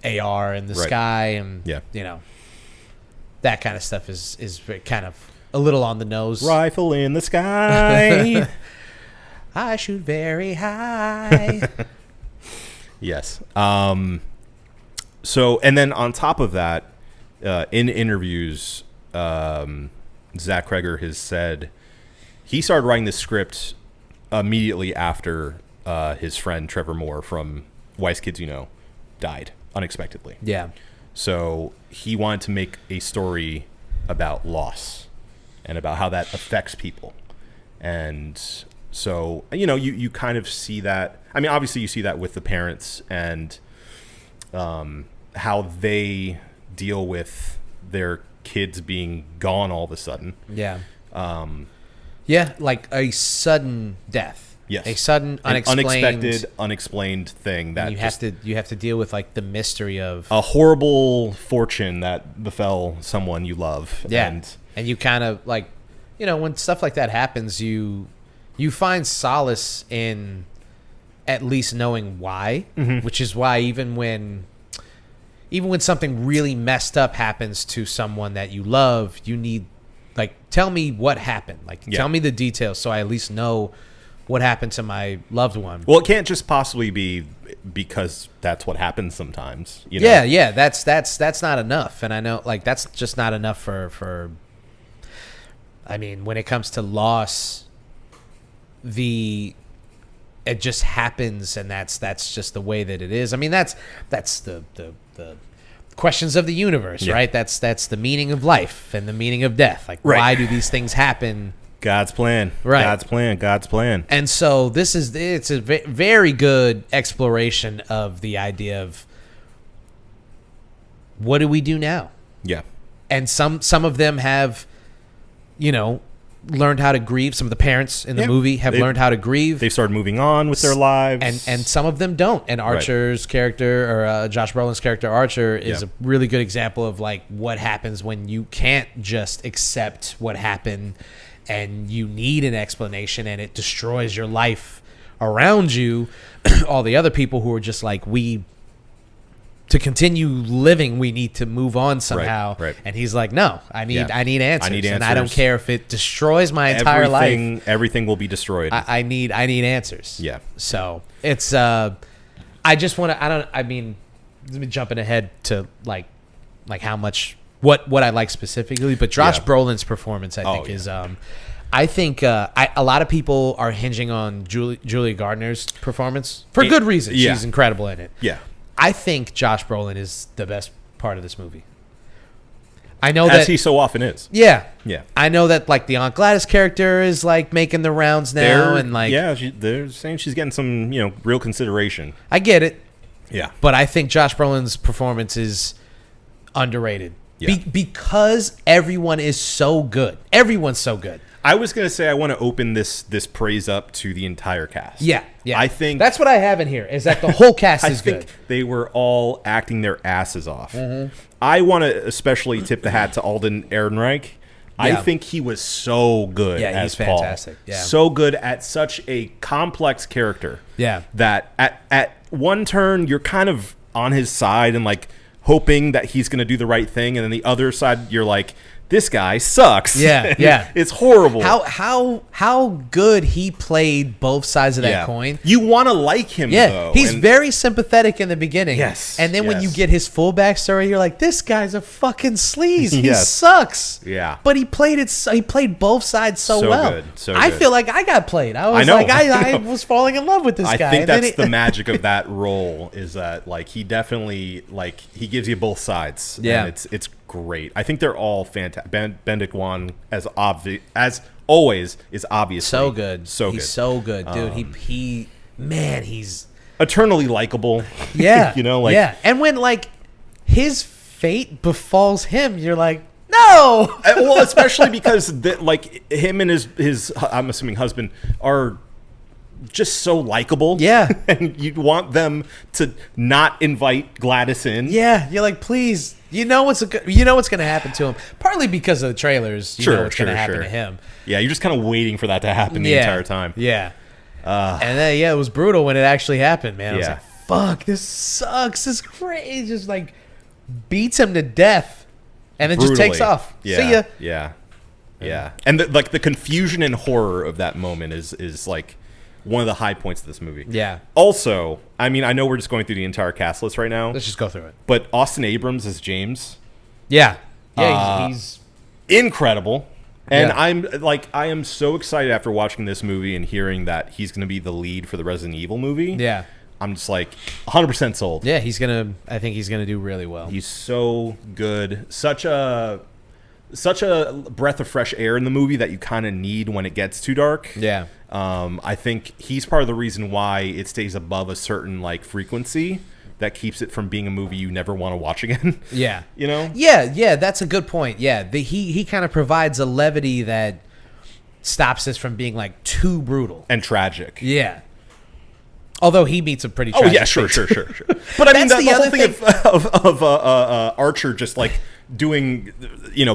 Speaker 2: AR in the sky and, that kind of stuff is kind of a little on the nose.
Speaker 3: Rifle in the sky.
Speaker 2: I shoot very high.
Speaker 3: Yes. So, and then on top of that, in interviews, Zach Cregger has said he started writing this script immediately after his friend Trevor Moore from Wise Kids You Know died unexpectedly.
Speaker 2: Yeah.
Speaker 3: So he wanted to make a story about loss and about how that affects people. And so, you kind of see that. I mean, obviously you see that with the parents and how they deal with their kids being gone all of a sudden.
Speaker 2: Yeah. Like a sudden death.
Speaker 3: Yes.
Speaker 2: A sudden,
Speaker 3: unexplained thing that
Speaker 2: you have to deal with like the mystery of
Speaker 3: a horrible fortune that befell someone you love.
Speaker 2: Yeah. And you kind of like, when stuff like that happens, you find solace in at least knowing why, which is why even when something really messed up happens to someone that you love, you need, like, tell me what happened. Like, tell me the details so I at least know what happened to my loved one.
Speaker 3: Well, it can't just possibly be because that's what happens sometimes.
Speaker 2: Yeah, that's not enough. And I know, like, that's just not enough for I mean, when it comes to loss, it just happens, and that's just the way that it is. I mean, that's the questions of the universe, right? That's the meaning of life and the meaning of death. Like, why do these things happen?
Speaker 3: God's plan.
Speaker 2: Right.
Speaker 3: God's plan.
Speaker 2: And so it's a very good exploration of the idea of what do we do now?
Speaker 3: Yeah.
Speaker 2: And some of them have, learned how to grieve. Some of the parents in the movie have learned how to grieve.
Speaker 3: They've started moving on with their lives.
Speaker 2: And some of them don't. And Archer's character, or Josh Brolin's character Archer, is a really good example of like what happens when you can't just accept what happened and you need an explanation, and it destroys your life around you. All the other people who are just like, to continue living, we need to move on somehow.
Speaker 3: Right.
Speaker 2: And he's like, no, I need answers. And I don't care if it destroys my entire life.
Speaker 3: Everything will be destroyed.
Speaker 2: I need answers.
Speaker 3: Yeah.
Speaker 2: So it's I just want to. let me jumping ahead to like how much what I like specifically, but Josh Brolin's performance I think is I think a lot of people are hinging on Julia Gardner's performance for good reason.
Speaker 3: Yeah.
Speaker 2: She's incredible in it.
Speaker 3: Yeah.
Speaker 2: I think Josh Brolin is the best part of this movie. I know that
Speaker 3: he so often is.
Speaker 2: Yeah.
Speaker 3: Yeah.
Speaker 2: I know that like the Aunt Gladys character is like making the rounds now, and like
Speaker 3: they're saying she's getting some real consideration.
Speaker 2: I get it.
Speaker 3: Yeah.
Speaker 2: But I think Josh Brolin's performance is underrated.
Speaker 3: Yeah.
Speaker 2: Because everyone is so good. Everyone's so good.
Speaker 3: I was going to say I want to open this praise up to the entire cast.
Speaker 2: Yeah.
Speaker 3: I think
Speaker 2: that's what I have in here, is that the whole cast is good.
Speaker 3: I think they were all acting their asses off. I want to especially tip the hat to Alden Ehrenreich. I think he was so good as Paul.
Speaker 2: Fantastic. Yeah.
Speaker 3: So good at such a complex character.
Speaker 2: Yeah.
Speaker 3: That at one turn you're kind of on his side and like hoping that he's going to do the right thing, and then the other side you're like, this guy sucks.
Speaker 2: Yeah, yeah.
Speaker 3: It's horrible.
Speaker 2: How good he played both sides of that coin.
Speaker 3: You want to like him, though.
Speaker 2: He's very sympathetic in the beginning.
Speaker 3: Yes.
Speaker 2: And then when you get his full backstory, you're like, this guy's a fucking sleaze. He
Speaker 3: Yes.
Speaker 2: sucks.
Speaker 3: Yeah.
Speaker 2: But he played both sides so well.
Speaker 3: Good. So
Speaker 2: I
Speaker 3: good.
Speaker 2: feel like I got played. I was
Speaker 3: know.
Speaker 2: like, I was falling in love with this guy.
Speaker 3: I think
Speaker 2: And then
Speaker 3: that's the magic of that role is that like he definitely like he gives you both sides.
Speaker 2: Yeah.
Speaker 3: And it's great. I think they're all fantastic. Benedict Wong as always is obviously
Speaker 2: so good.
Speaker 3: So
Speaker 2: he's
Speaker 3: good.
Speaker 2: so good, dude. He's
Speaker 3: Eternally likable.
Speaker 2: yeah.
Speaker 3: You know, like
Speaker 2: yeah. And when like his fate befalls him, you're like, no.
Speaker 3: well, especially because like him and his I'm assuming husband are just so likable.
Speaker 2: Yeah.
Speaker 3: And you'd want them to not invite Gladys in.
Speaker 2: Yeah, you're like, please. You know what's going to happen to him. Partly because of the trailers. You know what's going to happen to him.
Speaker 3: Yeah, you're just kind of waiting for that to happen the entire time.
Speaker 2: Yeah. And then it was brutal when it actually happened, man. I was like, fuck, this sucks. This is crazy. Just like beats him to death, and then just takes off.
Speaker 3: Yeah.
Speaker 2: See ya.
Speaker 3: Yeah. And the confusion and horror of that moment is like one of the high points of this movie.
Speaker 2: Yeah.
Speaker 3: Also, I mean, I know we're just going through the entire cast list right now.
Speaker 2: Let's just go through it.
Speaker 3: But Austin Abrams as James.
Speaker 2: Yeah. Yeah, he's
Speaker 3: incredible. And
Speaker 2: Yeah.
Speaker 3: I am so excited after watching this movie and hearing that he's going to be the lead for the Resident Evil movie.
Speaker 2: Yeah.
Speaker 3: I'm just like 100% sold.
Speaker 2: Yeah, I think he's gonna do really well.
Speaker 3: He's so good. Such a breath of fresh air in the movie that you kind of need when it gets too dark.
Speaker 2: Yeah.
Speaker 3: I think he's part of the reason why it stays above a certain like frequency that keeps it from being a movie you never want to watch again.
Speaker 2: Yeah.
Speaker 3: You know?
Speaker 2: Yeah, that's a good point. Yeah. He kind of provides a levity that stops this from being like too brutal.
Speaker 3: And tragic.
Speaker 2: Yeah. Although he meets a pretty tragic
Speaker 3: sure. But I mean,
Speaker 2: That's
Speaker 3: the
Speaker 2: the
Speaker 3: whole
Speaker 2: other
Speaker 3: thing of Archer just like doing,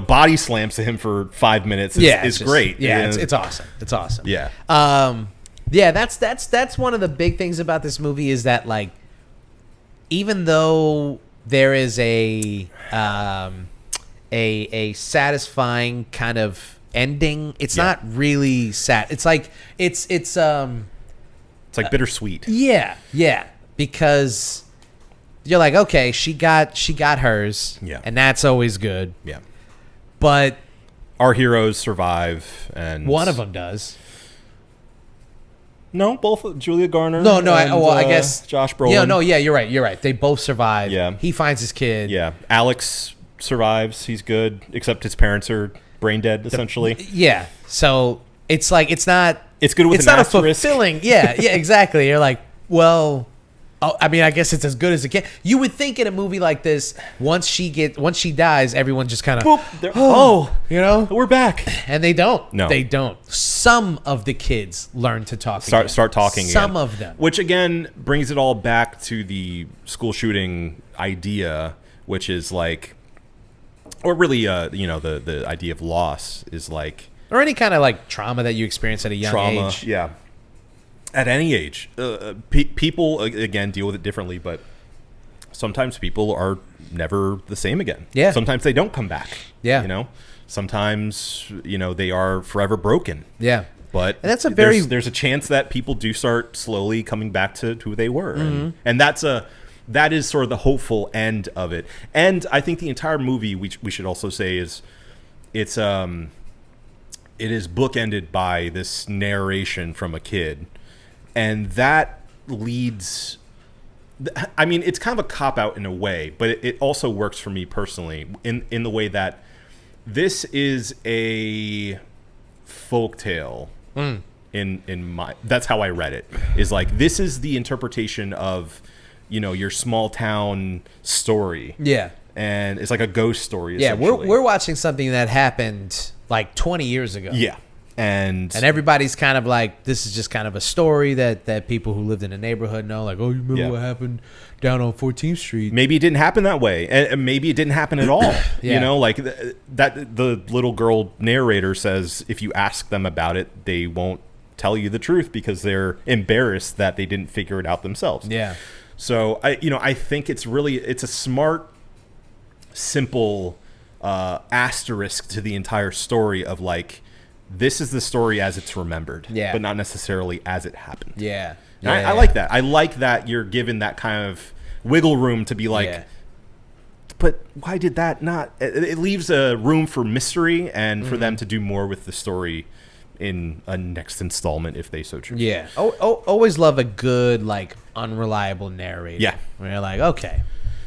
Speaker 3: body slams to him for 5 minutes is great.
Speaker 2: Yeah, it's awesome. It's awesome.
Speaker 3: Yeah.
Speaker 2: Yeah, that's one of the big things about this movie is that like, even though there is a satisfying kind of ending, it's not really sad. It's like it's
Speaker 3: like bittersweet.
Speaker 2: Yeah, because you're like, okay, she got hers, and that's always good.
Speaker 3: Yeah,
Speaker 2: but
Speaker 3: our heroes survive, and
Speaker 2: one of them does.
Speaker 3: No, both Julia Garner.
Speaker 2: No, I guess
Speaker 3: Josh Brolin.
Speaker 2: Yeah, you're right. They both survive.
Speaker 3: Yeah,
Speaker 2: he finds his kid.
Speaker 3: Yeah, Alex survives. He's good, except his parents are brain dead, essentially.
Speaker 2: Yeah, so it's like it's not.
Speaker 3: It's good with
Speaker 2: it's
Speaker 3: an
Speaker 2: not
Speaker 3: asterisk.
Speaker 2: a fulfilling. Yeah, exactly. You're like, well, I mean, I guess it's as good as it can. You would think in a movie like this, once she dies, everyone just kind of,
Speaker 3: we're back,
Speaker 2: and they don't.
Speaker 3: No,
Speaker 2: they don't. Some of the kids learn to talk.
Speaker 3: Start talking.
Speaker 2: Some
Speaker 3: again.
Speaker 2: of them,
Speaker 3: which again brings it all back to the school shooting idea, which is like, or really, the idea of loss is like.
Speaker 2: Or any kind of like trauma that you experience at a young age.
Speaker 3: Yeah. At any age. People, again, deal with it differently, but sometimes people are never the same again.
Speaker 2: Yeah.
Speaker 3: Sometimes they don't come back.
Speaker 2: Yeah.
Speaker 3: Sometimes, they are forever broken.
Speaker 2: Yeah.
Speaker 3: But
Speaker 2: and that's
Speaker 3: there's a chance that people do start slowly coming back to who they were.
Speaker 2: Mm-hmm.
Speaker 3: And that is sort of the hopeful end of it. And I think the entire movie, we should also say, it is bookended by this narration from a kid. And that leads... I mean, it's kind of a cop-out in a way, but it also works for me personally in the way that this is a folktale. In my... That's how I read it. Is like, this is the interpretation of, your small-town story.
Speaker 2: Yeah.
Speaker 3: And it's like a ghost story,
Speaker 2: yeah,
Speaker 3: essentially.
Speaker 2: we're watching something that happened... like 20 years ago.
Speaker 3: Yeah. And
Speaker 2: everybody's kind of like, this is just kind of a story that people who lived in the neighborhood know. Like, oh, you remember what happened down on 14th Street?
Speaker 3: Maybe it didn't happen that way. And maybe it didn't happen at all.
Speaker 2: Yeah.
Speaker 3: Like that the little girl narrator says if you ask them about it, they won't tell you the truth because they're embarrassed that they didn't figure it out themselves.
Speaker 2: Yeah.
Speaker 3: So, I think it's a smart, simple asterisk to the entire story of like, this is the story as it's remembered, but not necessarily as it happened.
Speaker 2: Yeah.
Speaker 3: And I like that. I like that you're given that kind of wiggle room to be like, but why did that not? It leaves a room for mystery and for them to do more with the story in a next installment if they so choose.
Speaker 2: Yeah. Always love a good, like, unreliable narrator.
Speaker 3: Yeah.
Speaker 2: Where you're like, okay,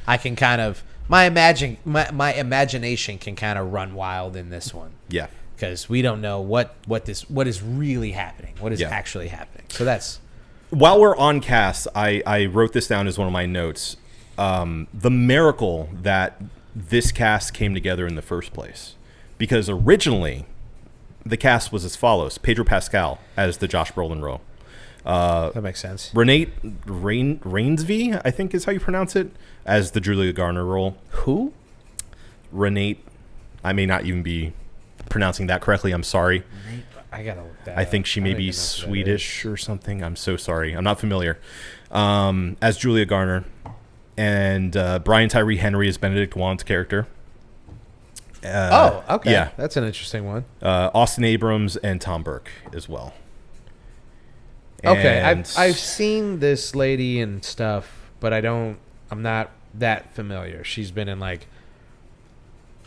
Speaker 2: I can kind of, my imagination can kind of run wild in this one.
Speaker 3: Yeah.
Speaker 2: Because we don't know what is really happening, what is actually happening. So that's...
Speaker 3: While we're on cast, I wrote this down as one of my notes. The miracle that this cast came together in the first place. Because originally, the cast was as follows. Pedro Pascal as the Josh Brolin role.
Speaker 2: That makes sense.
Speaker 3: Renate Rainsby, I think is how you pronounce it, as the Julia Garner role.
Speaker 2: Who?
Speaker 3: Renate. I may not even be pronouncing that correctly. I'm sorry.
Speaker 2: I gotta look that
Speaker 3: I think she may be Swedish or something. I'm so sorry. I'm not familiar. As Julia Garner. And Brian Tyree Henry is Benedict Wong's character.
Speaker 2: Okay.
Speaker 3: Yeah.
Speaker 2: That's an interesting one.
Speaker 3: Austin Abrams and Tom Burke as well.
Speaker 2: Okay,
Speaker 3: And
Speaker 2: I've seen this lady and stuff, but I'm not that familiar. She's been in like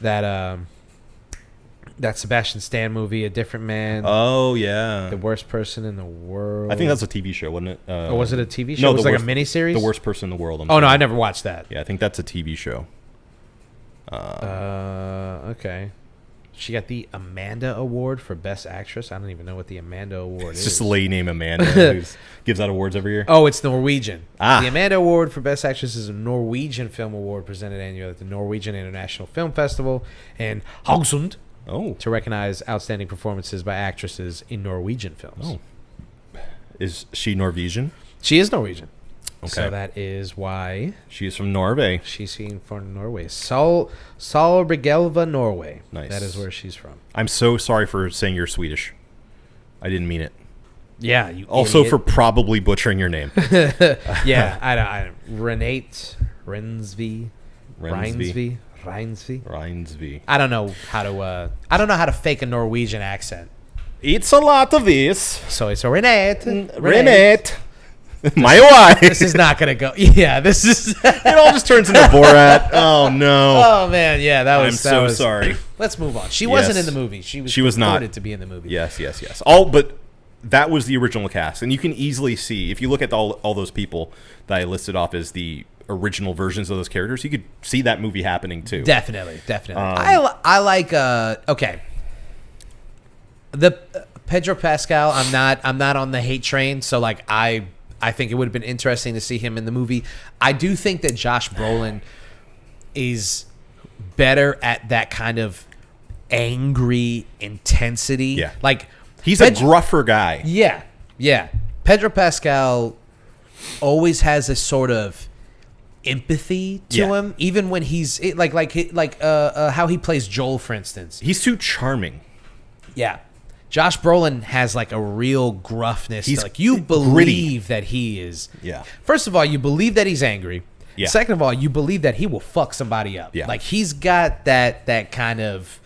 Speaker 2: that Sebastian Stan movie, A Different Man.
Speaker 3: Oh yeah,
Speaker 2: The Worst Person in the World.
Speaker 3: I think that's a TV show, wasn't it?
Speaker 2: Or was it a TV show?
Speaker 3: No,
Speaker 2: it was
Speaker 3: the
Speaker 2: like
Speaker 3: worst,
Speaker 2: a miniseries.
Speaker 3: The Worst Person in the World.
Speaker 2: No, I never watched that.
Speaker 3: Yeah, I think that's a TV show.
Speaker 2: Okay. She got the Amanda Award for Best Actress. I don't even know what the Amanda Award
Speaker 3: It's
Speaker 2: is.
Speaker 3: just a lady named Amanda who gives out awards every year.
Speaker 2: Oh, it's Norwegian.
Speaker 3: Ah.
Speaker 2: The Amanda Award for Best Actress is a Norwegian film award presented annually at the Norwegian International Film Festival in Haugesund to recognize outstanding performances by actresses in Norwegian films.
Speaker 3: Oh. Is she Norwegian?
Speaker 2: She is Norwegian.
Speaker 3: Okay.
Speaker 2: So that is why
Speaker 3: She is from Norway.
Speaker 2: she's seen from Norway. Solbergelva, Norway.
Speaker 3: Nice.
Speaker 2: That is where she's from.
Speaker 3: I'm so sorry for saying you're Swedish. I didn't mean it.
Speaker 2: Yeah. You
Speaker 3: Also
Speaker 2: idiot.
Speaker 3: for probably butchering your name.
Speaker 2: Yeah. I Renate Rensby. Reinsby. I don't know how to fake a Norwegian accent.
Speaker 3: It's a lot of this.
Speaker 2: So it's a Renate.
Speaker 3: Renate. My wife.
Speaker 2: This is not gonna go. Yeah, this is.
Speaker 3: It all just turns into Borat. Oh no.
Speaker 2: Oh man, yeah, that was.
Speaker 3: I'm so sorry.
Speaker 2: Let's move on. She wasn't
Speaker 3: Yes.
Speaker 2: in the movie. She was
Speaker 3: not.
Speaker 2: purported to be in the movie.
Speaker 3: Yes. But that was the original cast, and you can easily see if you look at all those people that I listed off as the original versions of those characters, you could see that movie happening too.
Speaker 2: Definitely. I like. Okay. The Pedro Pascal. I'm not on the hate train. So like I think it would have been interesting to see him in the movie. I do think that Josh Brolin is better at that kind of angry intensity.
Speaker 3: Yeah.
Speaker 2: Like
Speaker 3: He's a gruffer guy.
Speaker 2: Yeah. Pedro Pascal always has a sort of empathy to him, even when he's how he plays Joel, for instance.
Speaker 3: He's too charming.
Speaker 2: Yeah. Josh Brolin has like a real gruffness.
Speaker 3: He's
Speaker 2: Like you believe that he is.
Speaker 3: Yeah.
Speaker 2: First of all, you believe that he's angry.
Speaker 3: Yeah.
Speaker 2: Second of all, you believe that he will fuck somebody up.
Speaker 3: Yeah.
Speaker 2: Like he's got that kind of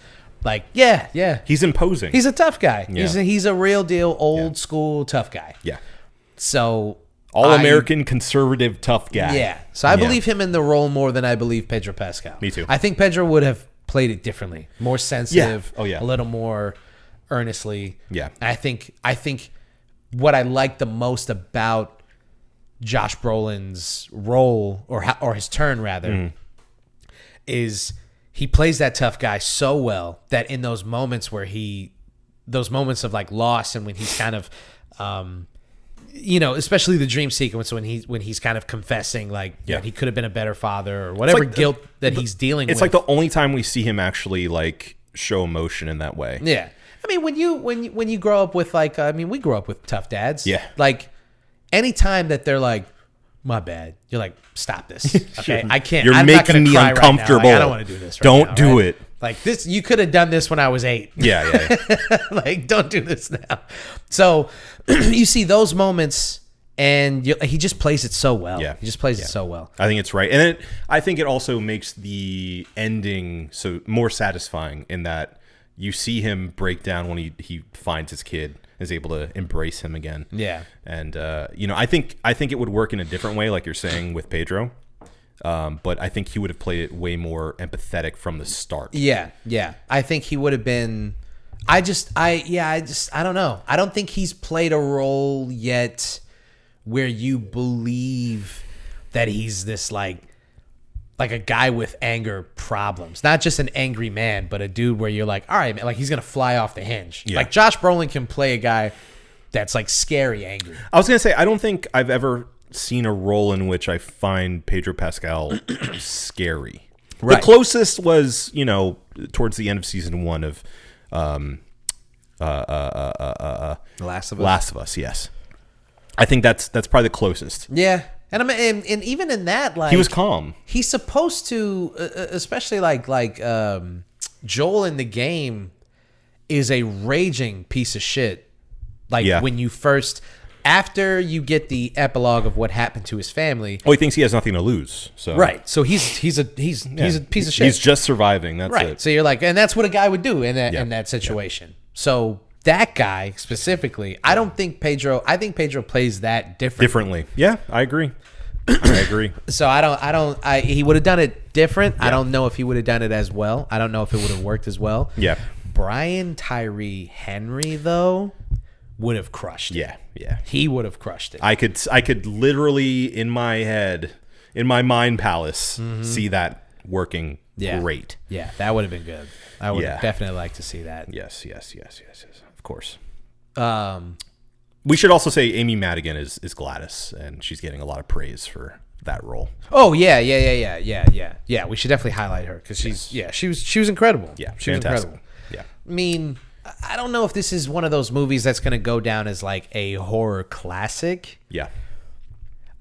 Speaker 2: like yeah.
Speaker 3: He's imposing.
Speaker 2: He's a tough guy.
Speaker 3: Yeah.
Speaker 2: He's a real deal old school tough guy.
Speaker 3: Yeah.
Speaker 2: So
Speaker 3: All-American conservative tough guy.
Speaker 2: Yeah. So I believe him in the role more than I believe Pedro Pascal.
Speaker 3: Me too.
Speaker 2: I think Pedro would have played it differently, more sensitive.
Speaker 3: Yeah. Oh, yeah.
Speaker 2: A little more earnestly.
Speaker 3: Yeah.
Speaker 2: I think what I like the most about Josh Brolin's role or his turn rather is he plays that tough guy so well that in those moments of like loss and when he's kind of especially the dream sequence when he's kind of confessing like that he could have been a better father or whatever
Speaker 3: like
Speaker 2: guilt that he's dealing with.
Speaker 3: It's like the only time we see him actually like show emotion in that way.
Speaker 2: Yeah. I mean, when you grow up with we grew up with tough dads.
Speaker 3: Yeah.
Speaker 2: Like anytime that they're like, my bad, you're like, stop this. Okay. I can't.
Speaker 3: You're
Speaker 2: I'm
Speaker 3: making
Speaker 2: not gonna
Speaker 3: me
Speaker 2: cry right now.
Speaker 3: uncomfortable.
Speaker 2: Like, I don't want to do this right
Speaker 3: Don't
Speaker 2: now,
Speaker 3: do
Speaker 2: right?
Speaker 3: it.
Speaker 2: Like this, you could have done this when I was 8.
Speaker 3: Yeah.
Speaker 2: Like, don't do this now. So you see those moments And he just plays it so well.
Speaker 3: Yeah.
Speaker 2: He just plays it so well.
Speaker 3: I think it's right. And I think it also makes the ending so more satisfying in that you see him break down when he finds his kid, is able to embrace him again.
Speaker 2: Yeah.
Speaker 3: And, I think it would work in a different way, like you're saying with Pedro. But I think he would have played it way more empathetic from the start.
Speaker 2: Yeah. Yeah. I think he would have been... I don't know. I don't think he's played a role yet where you believe that he's this like a guy with anger problems. Not just an angry man, but a dude where you're like, all right, man, like he's going to fly off the hinge.
Speaker 3: Yeah.
Speaker 2: Like Josh Brolin can play a guy that's like scary angry.
Speaker 3: I was going to say, I don't think I've ever seen a role in which I find Pedro Pascal scary. Right. The closest was, towards the end of season 1 of
Speaker 2: Last of Us.
Speaker 3: Last of Us, yes. I think that's probably the closest.
Speaker 2: Yeah. And I mean, and even in that, like
Speaker 3: he was calm.
Speaker 2: He's supposed to, especially like Joel in the game, is a raging piece of shit. Like when you first, after you get the epilogue of what happened to his family.
Speaker 3: Oh, he thinks he has nothing to lose. So
Speaker 2: right. So he's a piece of shit.
Speaker 3: He's just surviving. That's
Speaker 2: right.
Speaker 3: it.
Speaker 2: So you're like, and that's what a guy would do in that situation. Yeah. So that guy specifically, I think Pedro plays that differently.
Speaker 3: Yeah, I agree. I agree.
Speaker 2: So he would have done it different. Yeah. I don't know if he would have done it as well. I don't know if it would have worked as well.
Speaker 3: Yeah.
Speaker 2: Brian Tyree Henry though would have crushed it.
Speaker 3: Yeah.
Speaker 2: He would have crushed it.
Speaker 3: I could literally in my head, in my mind palace, see that working great.
Speaker 2: Yeah, that would have been good. I would definitely like to see that.
Speaker 3: Yes. Of course. We should also say Amy Madigan is Gladys, and she's getting a lot of praise for that role.
Speaker 2: Oh yeah. We should definitely highlight her because she was incredible.
Speaker 3: Yeah,
Speaker 2: she was
Speaker 3: fantastic.
Speaker 2: incredible.
Speaker 3: Yeah.
Speaker 2: I mean, I don't know if this is one of those movies that's going to go down as like a horror classic.
Speaker 3: Yeah.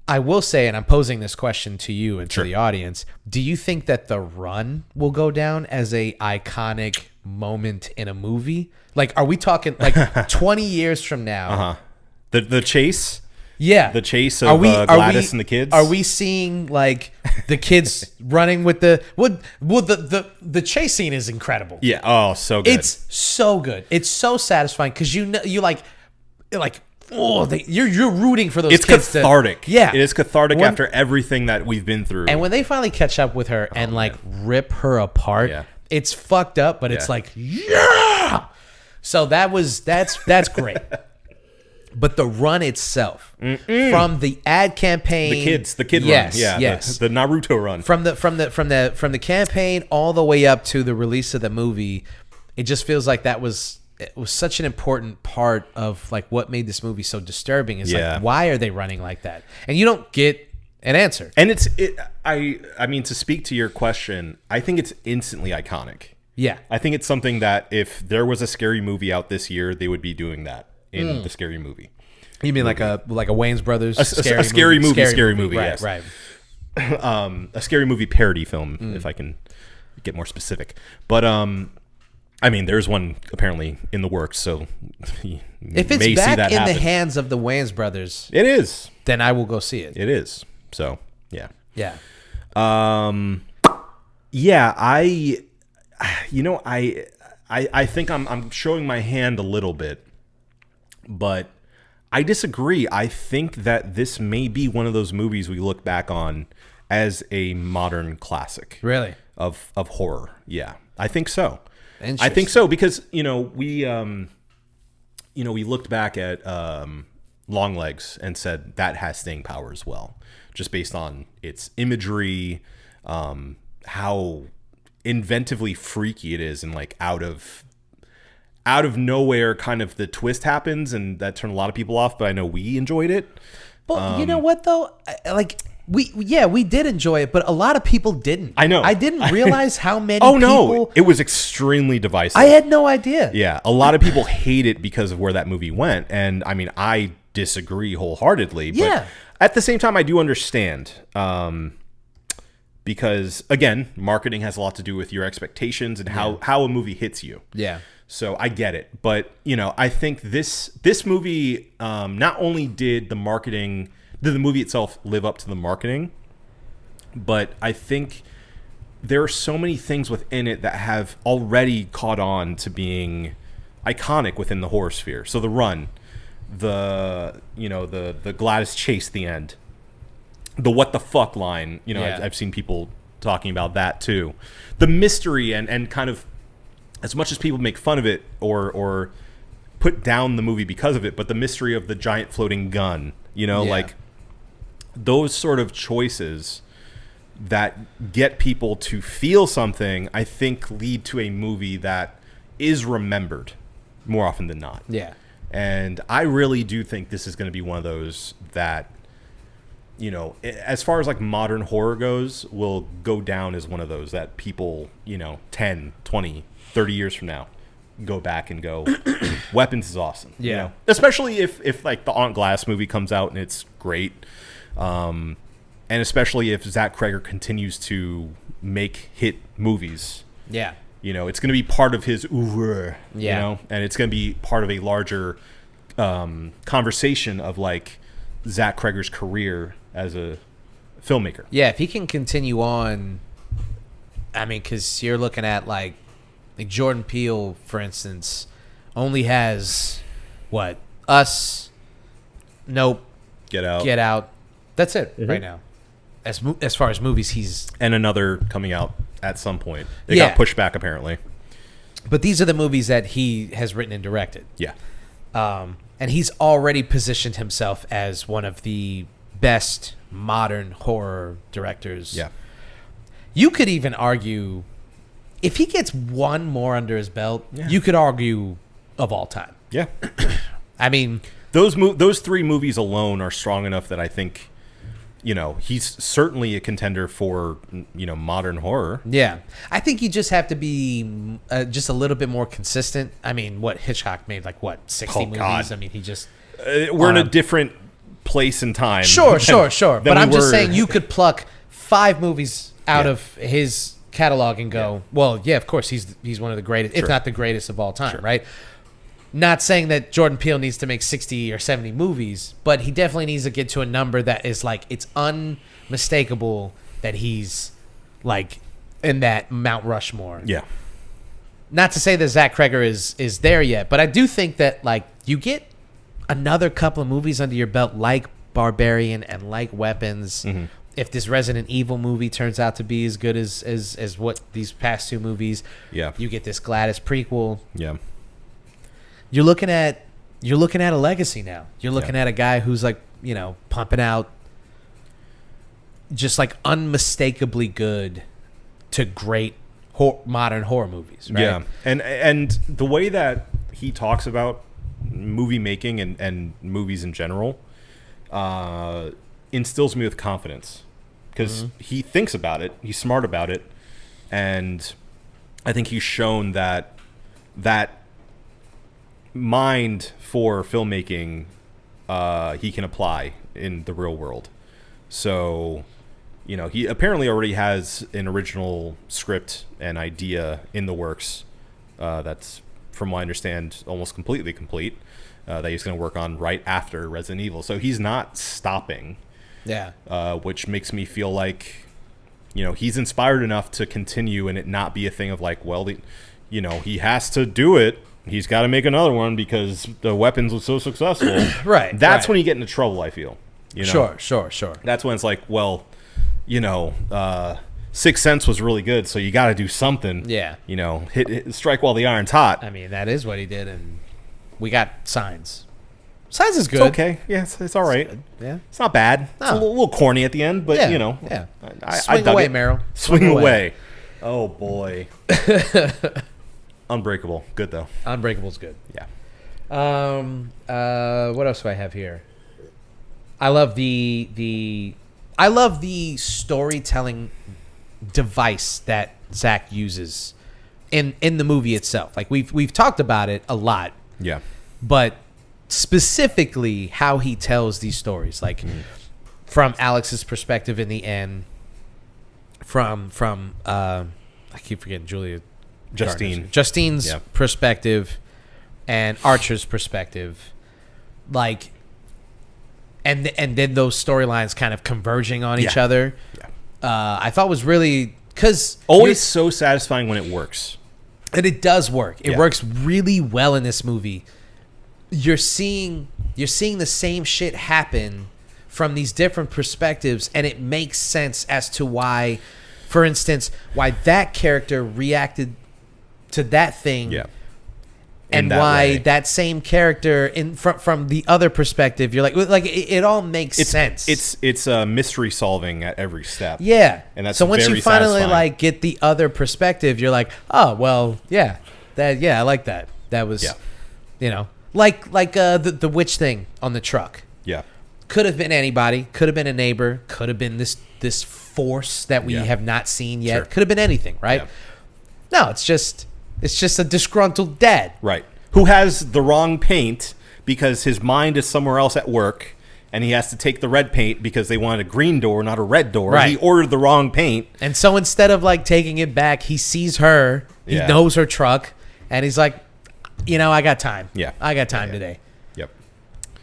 Speaker 2: I will say, and I'm posing this question to you and to the audience, do you think that The Run will go down as a iconic moment in a movie? Like, are we talking like 20 years from now?
Speaker 3: The chase?
Speaker 2: Yeah.
Speaker 3: The chase of Gladys and the kids?
Speaker 2: Are we seeing like the kids running with the the chase scene is incredible.
Speaker 3: Yeah. Oh, so good.
Speaker 2: It's so good. It's so satisfying because you're rooting for those
Speaker 3: kids. It's cathartic.
Speaker 2: Yeah.
Speaker 3: It is cathartic after everything that we've been through.
Speaker 2: And when they finally catch up with her and rip her apart, it's fucked up, but it's like, yeah. So that's great. But the run itself, from the ad campaign,
Speaker 3: the kid run, the Naruto run,
Speaker 2: from the campaign all the way up to the release of the movie, it just feels like it was such an important part of like what made this movie so disturbing. Is like, why are they running like that? And you don't get an answer.
Speaker 3: And I mean, to speak to your question, I think it's instantly iconic.
Speaker 2: Yeah,
Speaker 3: I think it's something that if there was a scary movie out this year, they would be doing that. In the scary movie.
Speaker 2: You mean like a Wayans Brothers
Speaker 3: scary movie,
Speaker 2: right,
Speaker 3: yes.
Speaker 2: Right.
Speaker 3: A scary movie parody film, if I can get more specific. But I mean, there's one apparently in the works, so
Speaker 2: if it's back in the hands of the Wayans Brothers,
Speaker 3: it is.
Speaker 2: Then I will go see it.
Speaker 3: It is. So yeah. I think I'm showing my hand a little bit, but I disagree. I think that this may be one of those movies we look back on as a modern classic.
Speaker 2: Really?
Speaker 3: Of horror. Yeah, I think so. I think so because we looked back at Longlegs and said that has staying power as well, just based on its imagery, how inventively freaky it is, and like out of nowhere kind of the twist happens, and that turned a lot of people off, but I know we enjoyed it.
Speaker 2: But you know what though, like we did enjoy it, but a lot of people didn't.
Speaker 3: I know.
Speaker 2: I didn't realize how many
Speaker 3: people... it was extremely divisive.
Speaker 2: I had no idea.
Speaker 3: Yeah, a lot of people hate it because of where that movie went, and I mean, I disagree wholeheartedly, but at the same time I do understand, because again, marketing has a lot to do with your expectations and how a movie hits you.
Speaker 2: Yeah.
Speaker 3: So I get it, but I think this movie not only did the movie itself live up to the marketing, but I think there are so many things within it that have already caught on to being iconic within the horror sphere. So the run, the Gladys chase, the end, the what the fuck line. I've seen people talking about that too. The mystery and kind of, as much as people make fun of it or put down the movie because of it, but the mystery of the giant floating gun, like those sort of choices that get people to feel something, I think lead to a movie that is remembered more often than not.
Speaker 2: Yeah.
Speaker 3: And I really do think this is going to be one of those that, as far as like modern horror goes, will go down as one of those that people, 10, 20, 30 years from now go back and go, Weapons is awesome.
Speaker 2: Yeah.
Speaker 3: Especially if like the Aunt Glass movie comes out and it's great. And especially if Zach Cregger continues to make hit movies.
Speaker 2: Yeah.
Speaker 3: It's going to be part of his oeuvre, and it's going to be part of a larger conversation of like Zach Cregger's career as a filmmaker.
Speaker 2: Yeah, if he can continue on, I mean, because you're looking at like Jordan Peele, for instance, only has what? Us, Nope,
Speaker 3: Get Out.
Speaker 2: That's it right now. As far as movies, he's...
Speaker 3: And another coming out at some point. They got pushed back, apparently.
Speaker 2: But these are the movies that he has written and directed.
Speaker 3: Yeah.
Speaker 2: And he's already positioned himself as one of the best modern horror directors.
Speaker 3: Yeah.
Speaker 2: You could even argue, if he gets one more under his belt, you could argue of all time.
Speaker 3: Yeah.
Speaker 2: I mean...
Speaker 3: Those three movies alone are strong enough that I think... he's certainly a contender for, modern horror.
Speaker 2: Yeah. I think you just have to be just a little bit more consistent. I mean, Hitchcock made, 60 movies?
Speaker 3: God.
Speaker 2: I mean, he just...
Speaker 3: we're in a different place and time.
Speaker 2: Sure. But I'm just saying you could pluck 5 movies out of his catalog and go, well, yeah, of course, he's one of the greatest, if not the greatest of all time, right? Not saying that Jordan Peele needs to make 60 or 70 movies, but he definitely needs to get to a number that is it's unmistakable that he's in that Mount Rushmore.
Speaker 3: Yeah.
Speaker 2: Not to say that Zach Cregger is there yet, but I do think that you get another couple of movies under your belt like Barbarian and like Weapons. Mm-hmm. If this Resident Evil movie turns out to be as good as what these past 2 movies, you get this Gladys prequel.
Speaker 3: Yeah.
Speaker 2: You're looking at a legacy now. You're looking at a guy who's pumping out just unmistakably good to great modern horror movies, right?
Speaker 3: Yeah. And the way that he talks about movie making and movies in general instills me with confidence because he thinks about it, he's smart about it, and I think he's shown that mind for filmmaking he can apply in the real world. So he apparently already has an original script and idea in the works that's, from what I understand, almost completely complete, that he's going to work on right after Resident Evil. So he's not stopping, which makes me feel like he's inspired enough to continue and it not be a thing of he has to do it. He's got to make another one because the Weapons was so successful.
Speaker 2: Right.
Speaker 3: That's when you get into trouble, I feel.
Speaker 2: Sure.
Speaker 3: That's when it's Sixth Sense was really good, so you got to do something.
Speaker 2: Yeah.
Speaker 3: Hit strike while the iron's hot.
Speaker 2: I mean, that is what he did, and we got Signs. Signs is good.
Speaker 3: It's okay. Yeah, it's all right.
Speaker 2: Yeah.
Speaker 3: It's not bad.
Speaker 2: No.
Speaker 3: It's a little corny at the end, but,
Speaker 2: Yeah.
Speaker 3: I
Speaker 2: Swing away,
Speaker 3: it.
Speaker 2: Meryl.
Speaker 3: Swing away. Oh, boy. Unbreakable. Good, though.
Speaker 2: Unbreakable's good.
Speaker 3: Yeah.
Speaker 2: What else do I have here? I love the storytelling device that Zach uses in the movie itself. We've talked about it a lot.
Speaker 3: Yeah.
Speaker 2: But specifically how he tells these stories, from Alex's perspective in the end, I keep forgetting
Speaker 3: Justine's
Speaker 2: Justine's perspective and Archer's perspective, like, and then those storylines kind of converging on each other. Yeah. I thought was really, because
Speaker 3: always so satisfying when it works.
Speaker 2: And it does work. It works really well in this movie. You're seeing the same shit happen from these different perspectives, and it makes sense as to why, for instance, why that character reacted to that thing. Yeah. And why that same character from the other perspective, you're like it all makes sense.
Speaker 3: It's mystery solving at every step.
Speaker 2: Yeah,
Speaker 3: and that's
Speaker 2: so once
Speaker 3: very
Speaker 2: you finally
Speaker 3: satisfying.
Speaker 2: like get the other perspective, you're like, oh well, I like that. That was, like the witch thing on the truck.
Speaker 3: Yeah,
Speaker 2: could have been anybody. Could have been a neighbor. Could have been this force that we have not seen yet.
Speaker 3: Sure.
Speaker 2: Could have been anything, right? Yeah. No, it's just a disgruntled dad.
Speaker 3: Right. Who has the wrong paint because his mind is somewhere else at work, and he has to take the red paint because they wanted a green door, not a red door.
Speaker 2: Right.
Speaker 3: He ordered the wrong paint.
Speaker 2: And so instead of like taking it back, he sees her, he knows her truck, and he's like, I got time. Yeah. I got time today.
Speaker 3: Yep.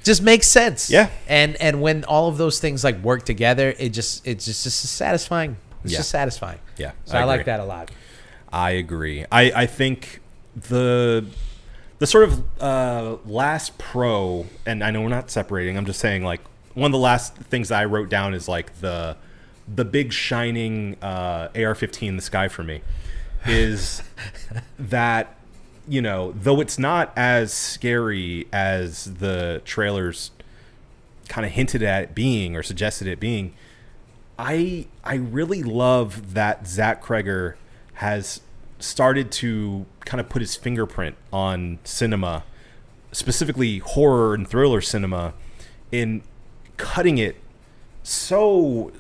Speaker 2: Just makes sense.
Speaker 3: Yeah.
Speaker 2: And when all of those things like work together, it's just satisfying. It's just satisfying.
Speaker 3: Yeah.
Speaker 2: So I like that a lot.
Speaker 3: I agree. I think the sort of last pro, and I know we're not separating, I'm just saying, like, one of the last things I wrote down is like the big shining AR-15 in the sky for me is that, though it's not as scary as the trailers kind of hinted at it being or suggested it being, I really love that Zach Cregger has started to kind of put his fingerprint on cinema, specifically horror and thriller cinema, in cutting it so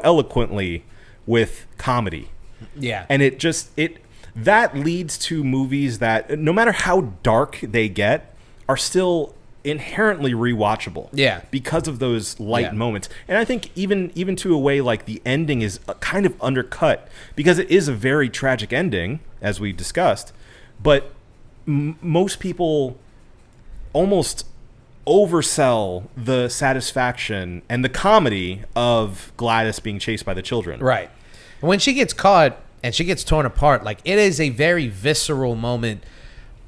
Speaker 3: eloquently with comedy.
Speaker 2: Yeah.
Speaker 3: And that leads to movies that, no matter how dark they get, are still inherently rewatchable.
Speaker 2: Yeah.
Speaker 3: Because of those light moments. And I think even to a way like the ending is kind of undercut because it is a very tragic ending, as we discussed. But most people almost oversell the satisfaction and the comedy of Gladys being chased by the children.
Speaker 2: Right. And when she gets caught and she gets torn apart, like, it is a very visceral moment.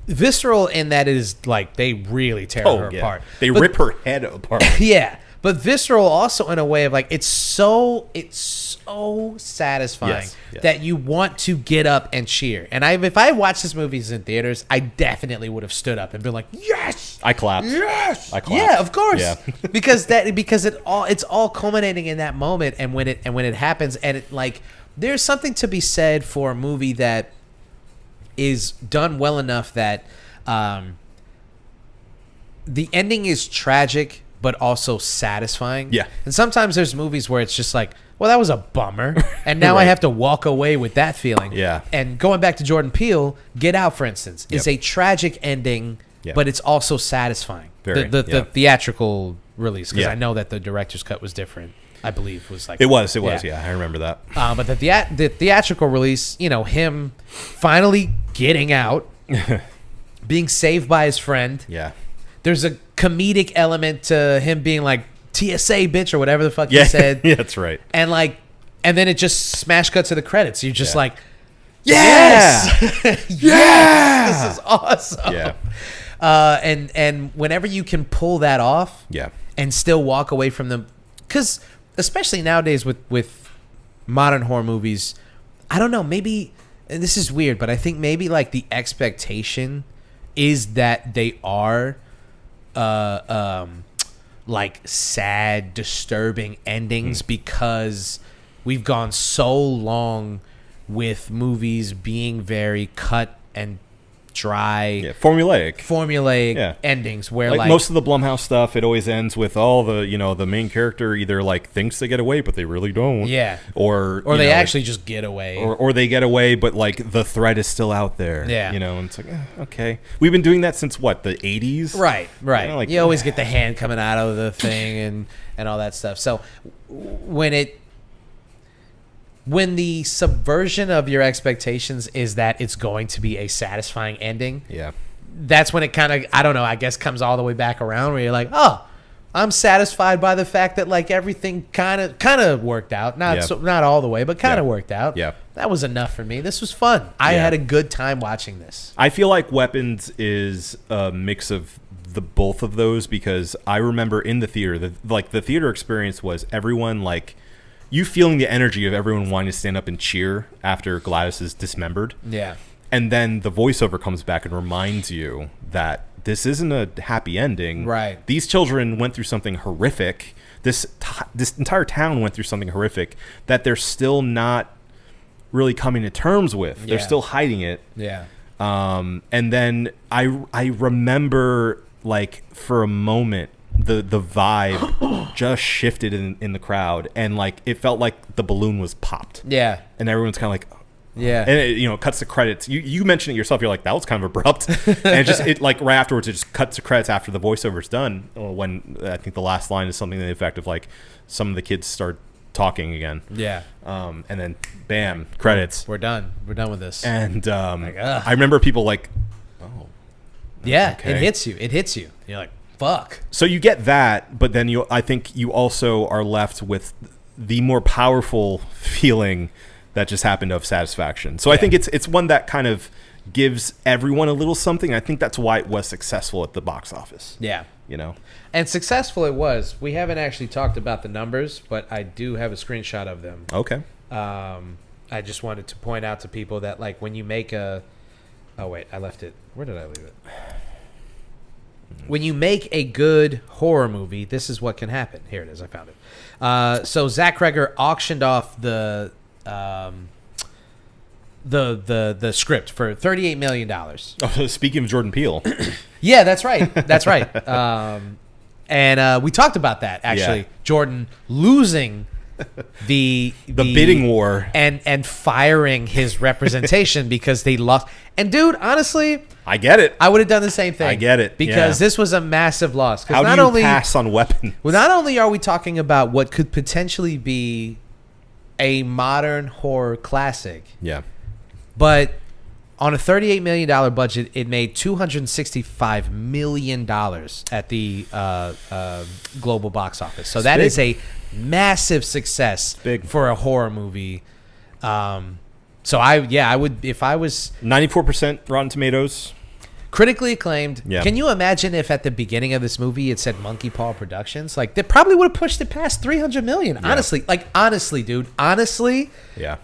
Speaker 2: Visceral in that it is like they really tear her apart.
Speaker 3: They rip her head apart.
Speaker 2: Yeah. But visceral also in a way of like it's so satisfying that you want to get up and cheer. And if I watched this movie in theaters, I definitely would have stood up and been like, yes!
Speaker 3: I clapped.
Speaker 2: Yes!
Speaker 3: I clapped.
Speaker 2: Yeah, of course.
Speaker 3: Yeah.
Speaker 2: because it's all culminating in that moment, and when it happens, and it, like, there's something to be said for a movie that is done well enough that the ending is tragic but also satisfying. Yeah. And sometimes there's movies where it's just like, well, that was a bummer, and now I have to walk away with that feeling. Yeah. And going back to Jordan Peele, Get Out, for instance, is a tragic ending, but it's also satisfying. The theatrical release, because I know that the director's cut was different. I believe was like
Speaker 3: it was. I remember that.
Speaker 2: But the theatrical release, him finally getting out, being saved by his friend. Yeah. There's a comedic element to him being like TSA bitch or whatever the fuck he said.
Speaker 3: Yeah, that's right.
Speaker 2: And then it just smash cut to the credits. You're just like, yes, yes, this is awesome. Yeah. And whenever you can pull that off, and still walk away from them, because especially nowadays with modern horror movies, I don't know, maybe, and this is weird, but I think maybe like the expectation is that they are like sad, disturbing endings because we've gone so long with movies being very cut and dry, formulaic endings where like
Speaker 3: most of the Blumhouse stuff, it always ends with all the the main character either like thinks they get away but they really don't, or
Speaker 2: they actually just get away,
Speaker 3: or they get away but like the threat is still out there, and it's like okay, we've been doing that since what, the 80s,
Speaker 2: right you always get the hand coming out of the thing and all that stuff. So when when the subversion of your expectations is that it's going to be a satisfying ending,
Speaker 3: Yeah.
Speaker 2: that's when it kind of, I don't know, I guess comes all the way back around where you're like, oh, I'm satisfied by the fact that like everything kind of worked out. Not all the way, but kind of worked out.
Speaker 3: Yeah.
Speaker 2: That was enough for me. This was fun. I had a good time watching this.
Speaker 3: I feel like Weapons is a mix of the both of those, because I remember in the theater, the theater experience was everyone like you feeling the energy of everyone wanting to stand up and cheer after Gladys is dismembered.
Speaker 2: Yeah.
Speaker 3: And then the voiceover comes back and reminds you that this isn't a happy ending.
Speaker 2: Right.
Speaker 3: These children went through something horrific. This entire town went through something horrific that they're still not really coming to terms with. They're still hiding it.
Speaker 2: Yeah.
Speaker 3: And then I remember, like, for a moment, the vibe just shifted in the crowd, and like it felt like the balloon was popped.
Speaker 2: Yeah.
Speaker 3: And everyone's kind of like,
Speaker 2: yeah.
Speaker 3: and it cuts to credits. You mentioned it yourself. You're like, that was kind of abrupt. And it like right afterwards, it just cuts to credits after the voiceover's done. When I think the last line is something to the effect of like, some of the kids start talking again.
Speaker 2: Yeah.
Speaker 3: And then bam, credits.
Speaker 2: We're done. We're done with this.
Speaker 3: And I remember people like, oh,
Speaker 2: yeah,
Speaker 3: okay.
Speaker 2: It hits you. You're like, fuck.
Speaker 3: So you get that, but then I think you also are left with the more powerful feeling that just happened of satisfaction. So I think it's one that kind of gives everyone a little something. I think that's why it was successful at the box office.
Speaker 2: Yeah.
Speaker 3: You know?
Speaker 2: And successful it was. We haven't actually talked about the numbers, but I do have a screenshot of them.
Speaker 3: Okay.
Speaker 2: I just wanted to point out to people that, like, when you make a... Oh, wait, I left it. Where did I leave it? When you make a good horror movie, this is what can happen. Here it is. I found it. So Zach Cregger auctioned off the script for $38 million.
Speaker 3: Oh, speaking of Jordan Peele.
Speaker 2: Yeah, that's right. That's right. And we talked about that, actually.
Speaker 3: Yeah.
Speaker 2: Jordan losing the
Speaker 3: bidding war
Speaker 2: and firing his representation because they lost. And dude, honestly,
Speaker 3: I get it.
Speaker 2: I would have done the same thing.
Speaker 3: I get it.
Speaker 2: Because this was a massive loss.
Speaker 3: How do you pass on Weapons?
Speaker 2: Well, not only are we talking about what could potentially be a modern horror classic,
Speaker 3: Yeah.
Speaker 2: but on a $38 million budget, it made $265 million at the global box office. So that is a massive success for a horror movie. So I would, if I was
Speaker 3: 94% Rotten Tomatoes.
Speaker 2: critically acclaimed.
Speaker 3: Yeah.
Speaker 2: Can you imagine if at the beginning of this movie it said Monkey Paw Productions? Like, they probably would have pushed it past 300 million.
Speaker 3: Yeah.
Speaker 2: Honestly, dude. Honestly,
Speaker 3: Yeah.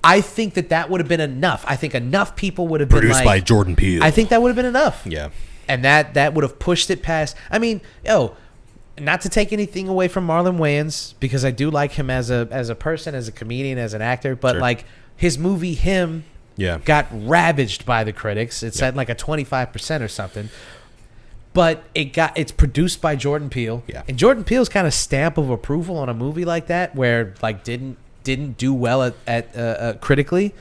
Speaker 2: I think that would have been enough. I think enough people would have been
Speaker 3: Produced by Jordan Peele.
Speaker 2: I think that would have been enough.
Speaker 3: Yeah.
Speaker 2: And that would have pushed it past. I mean, not to take anything away from Marlon Wayans, because I do like him as a person, as a comedian, as an actor, but
Speaker 3: Sure.
Speaker 2: like his movie Him got ravaged by the critics. It's at like a 25% or something. But it's produced by Jordan Peele.
Speaker 3: Yeah.
Speaker 2: And Jordan Peele's kind of stamp of approval on a movie like that, where like didn't do well at critically,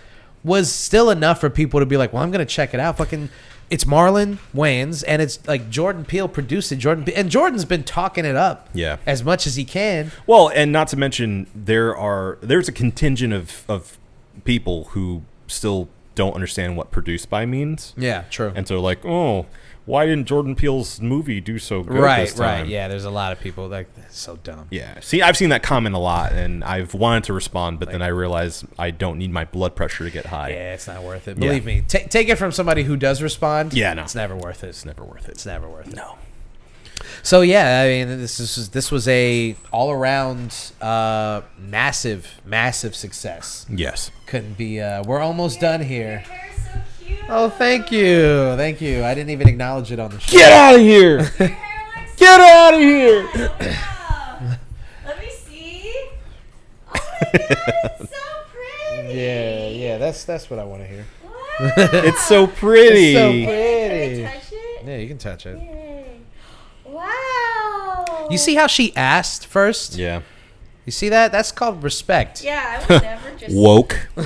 Speaker 2: was still enough for people to be like, well, I'm gonna check it out. Fucking, it's Marlon Wayans, and it's like Jordan Peele produced it. And Jordan's been talking it up as much as he can.
Speaker 3: Well, and not to mention there's a contingent of people who still don't understand what produced by means.
Speaker 2: Yeah, true.
Speaker 3: And so they're like, oh, why didn't Jordan Peele's movie do so good this time?
Speaker 2: Right. Yeah, there's a lot of people like, that's so dumb.
Speaker 3: Yeah. See, I've seen that comment a lot, and I've wanted to respond, but then I realize I don't need my blood pressure to get high.
Speaker 2: Yeah, it's not worth it. Believe me. Take it from somebody who does respond.
Speaker 3: Yeah, no.
Speaker 2: It's never worth it.
Speaker 3: It's never worth it.
Speaker 2: It's never worth it.
Speaker 3: No.
Speaker 2: So yeah, I mean, this was a all around massive success.
Speaker 3: Yes.
Speaker 2: Couldn't be. We're almost done here.
Speaker 4: Your hair's so cute.
Speaker 2: Oh, thank you. I didn't even acknowledge it on the show.
Speaker 3: Get out of here!
Speaker 4: Your hair looks
Speaker 3: Get out of here!
Speaker 4: wow. Let me see. Oh my god, it's so pretty.
Speaker 2: Yeah. That's what I want to hear.
Speaker 4: What?
Speaker 3: It's so pretty.
Speaker 2: It's so
Speaker 4: Can
Speaker 2: pretty.
Speaker 4: I touch it?
Speaker 2: Yeah, you can touch it.
Speaker 4: Yay. Wow.
Speaker 2: You see how she asked first?
Speaker 3: Yeah.
Speaker 2: You see that? That's called respect.
Speaker 4: Yeah, I would never just.
Speaker 3: Woke.
Speaker 4: No,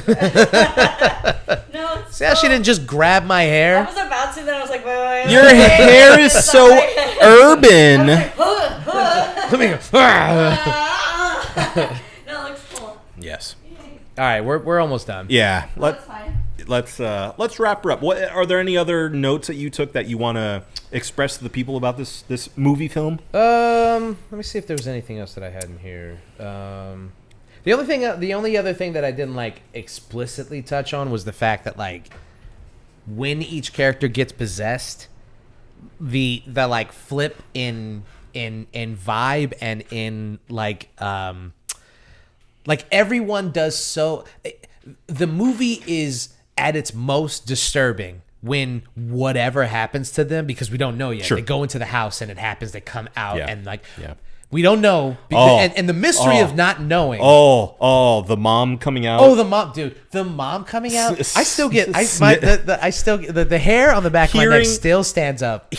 Speaker 4: it's
Speaker 2: See how she didn't just grab my
Speaker 4: I
Speaker 2: hair?
Speaker 4: was about to, then I was like, wait.
Speaker 3: Your hair is so urban.
Speaker 2: Let me go.
Speaker 4: No, it looks cool.
Speaker 3: Yes.
Speaker 2: All right, we're almost done.
Speaker 3: Yeah.
Speaker 4: That's fine.
Speaker 3: Let's wrap her up. What are there any other notes that you took that you want to express to the people about this movie film?
Speaker 2: Let me see if there was anything else that I had in here. The only other thing that I didn't like explicitly touch on was the fact that like when each character gets possessed, the like flip in vibe and in like everyone does so. The movie is at its most disturbing when whatever happens to them, because we don't know yet.
Speaker 3: Sure.
Speaker 2: They go into the house and it happens. They come out and like we don't know.
Speaker 3: Oh.
Speaker 2: And the mystery of not knowing.
Speaker 3: The mom coming out.
Speaker 2: Oh, the mom coming out. I still get the hair on the back of my neck still stands up.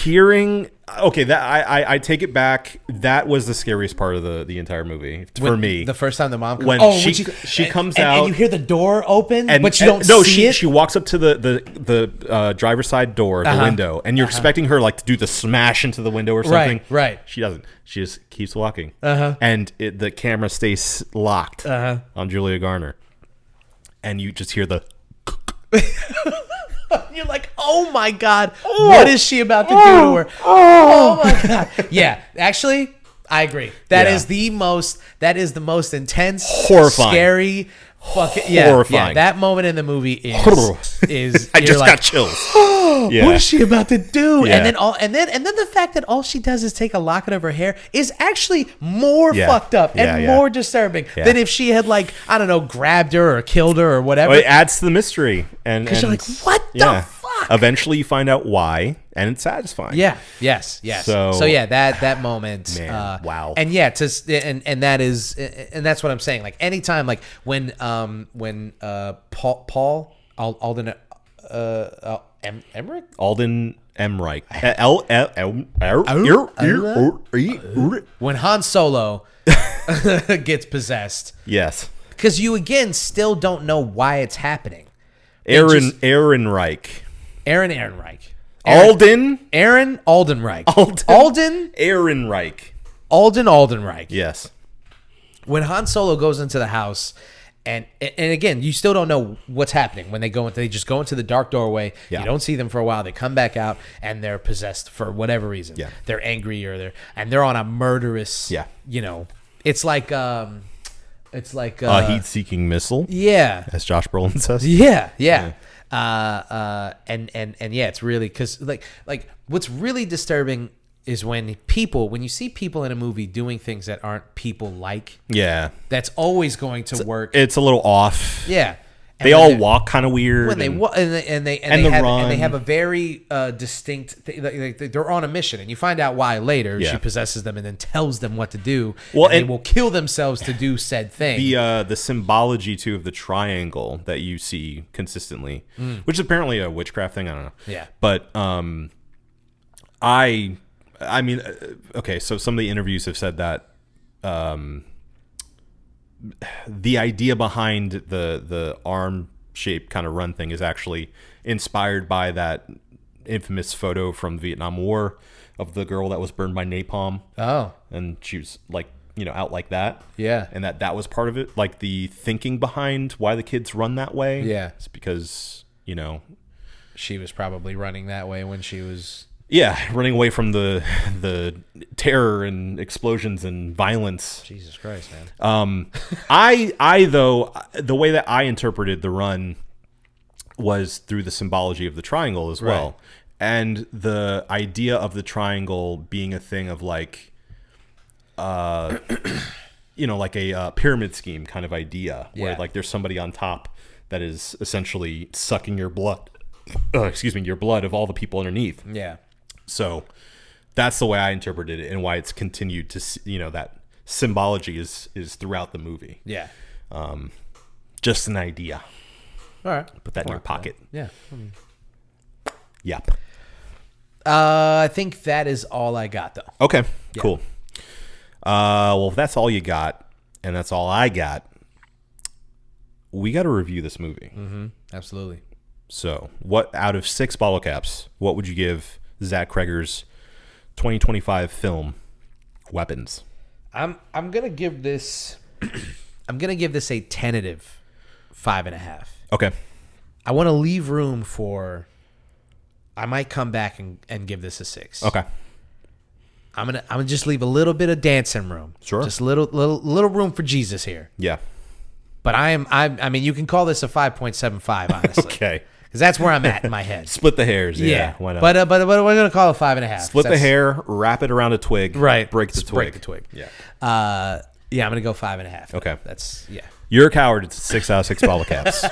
Speaker 3: Okay, that I take it back. That was the scariest part of the entire movie for me.
Speaker 2: The first time the mom comes,
Speaker 3: when she comes out
Speaker 2: and you hear the door open, but you don't see it.
Speaker 3: She walks up to the driver's side door, the window, and you're expecting her like to do the smash into the window or something.
Speaker 2: Right.
Speaker 3: She doesn't. She just keeps walking, and the camera stays locked on Julia Garner, and you just hear the.
Speaker 2: You're like, oh my God, what is she about to do to her? Oh my God. Yeah, actually, I agree. That is the most intense,
Speaker 3: horrifying,
Speaker 2: scary, fucking horrifying. Yeah, that moment in the movie is
Speaker 3: I just
Speaker 2: like,
Speaker 3: got chills.
Speaker 2: What is she about to do? Yeah. And then the fact that all she does is take a locket of her hair is actually more fucked up and more disturbing than if she had, like, I don't know, grabbed her or killed her or whatever.
Speaker 3: Well, it adds to the mystery, and
Speaker 2: you're like, what the fuck?
Speaker 3: Eventually, you find out why, and it's satisfying.
Speaker 2: Yeah. Yes. So yeah, that moment.
Speaker 3: Man, wow.
Speaker 2: And yeah, and that is, and that's what I'm saying. Like anytime, like when Paul Alden Emmerich?
Speaker 3: Alden Emmerich.
Speaker 2: When Han Solo gets possessed.
Speaker 3: Yes.
Speaker 2: Because you again still don't know why it's happening.
Speaker 3: Aaron
Speaker 2: Ehrenreich.
Speaker 3: Aaron
Speaker 2: Aldenreich. Alden
Speaker 3: Ehrenreich.
Speaker 2: Alden Aldenreich.
Speaker 3: Yes.
Speaker 2: When Han Solo goes into the house, and again, you still don't know what's happening when they go into. They just go into the dark doorway.
Speaker 3: Yeah.
Speaker 2: You don't see them for a while. They come back out, and they're possessed for whatever reason.
Speaker 3: Yeah.
Speaker 2: They're angry they're on a murderous.
Speaker 3: Yeah.
Speaker 2: You know, it's like a
Speaker 3: heat-seeking missile.
Speaker 2: Yeah.
Speaker 3: As Josh Brolin says.
Speaker 2: Yeah. And yeah, it's really because like what's really disturbing is when you see people in a movie doing things that aren't people like.
Speaker 3: Yeah.
Speaker 2: That's always going to work.
Speaker 3: It's a little off.
Speaker 2: Yeah.
Speaker 3: They all walk kind of weird.
Speaker 2: When they have a very distinct. They're on a mission, and you find out why later.
Speaker 3: Yeah.
Speaker 2: She possesses them and then tells them what to do.
Speaker 3: Well,
Speaker 2: and they will kill themselves to do said thing.
Speaker 3: The symbology too of the triangle that you see consistently, which is apparently a witchcraft thing. I don't know.
Speaker 2: Yeah.
Speaker 3: But I mean, okay. So some of the interviews have said that. The idea behind the arm-shaped kind of run thing is actually inspired by that infamous photo from the Vietnam War of the girl that was burned by napalm.
Speaker 2: Oh.
Speaker 3: And she was like, out like that.
Speaker 2: Yeah.
Speaker 3: And that was part of it. Like the thinking behind why the kids run that way.
Speaker 2: Yeah.
Speaker 3: It's because,
Speaker 2: she was probably running that way when she was...
Speaker 3: Yeah, running away from the terror and explosions and violence.
Speaker 2: Jesus Christ, man.
Speaker 3: I though, the way that I interpreted the run was through the symbology of the triangle as well.
Speaker 2: Right.
Speaker 3: And the idea of the triangle being a thing of like, like a pyramid scheme kind of idea. Where like there's somebody on top that is essentially sucking your blood. Your blood of all the people underneath.
Speaker 2: Yeah.
Speaker 3: So that's the way I interpreted it, and why it's continued to, that symbology is throughout the movie.
Speaker 2: Yeah.
Speaker 3: Just an idea.
Speaker 2: All right.
Speaker 3: Put that in your pocket.
Speaker 2: Yeah.
Speaker 3: Yep.
Speaker 2: I think that is all I got, though.
Speaker 3: Okay. Yeah. Cool. Well, if that's all you got, and that's all I got, we got to review this movie.
Speaker 2: Mm-hmm. Absolutely.
Speaker 3: So, what out of 6 bottle caps, what would you give Zach Cregger's 2025 film Weapons?
Speaker 2: I'm gonna give this a tentative 5.5.
Speaker 3: Okay.
Speaker 2: I want to leave room for. I might come back and give this a 6.
Speaker 3: Okay.
Speaker 2: I'm gonna just leave a little bit of dancing room.
Speaker 3: Sure.
Speaker 2: Just little room for Jesus here.
Speaker 3: Yeah.
Speaker 2: But I mean, you can call this a 5.75, honestly.
Speaker 3: Okay.
Speaker 2: Because that's where I'm at in my head.
Speaker 3: Split the hairs. Yeah. Why not?
Speaker 2: But we're gonna call it 5.5.
Speaker 3: Split the hair, wrap it around a twig.
Speaker 2: Right.
Speaker 3: Break the twig.
Speaker 2: Break the twig.
Speaker 3: Yeah.
Speaker 2: Yeah, I'm gonna go 5.5.
Speaker 3: Okay.
Speaker 2: That's
Speaker 3: You're a coward. It's a 6 out of 6 bottle caps.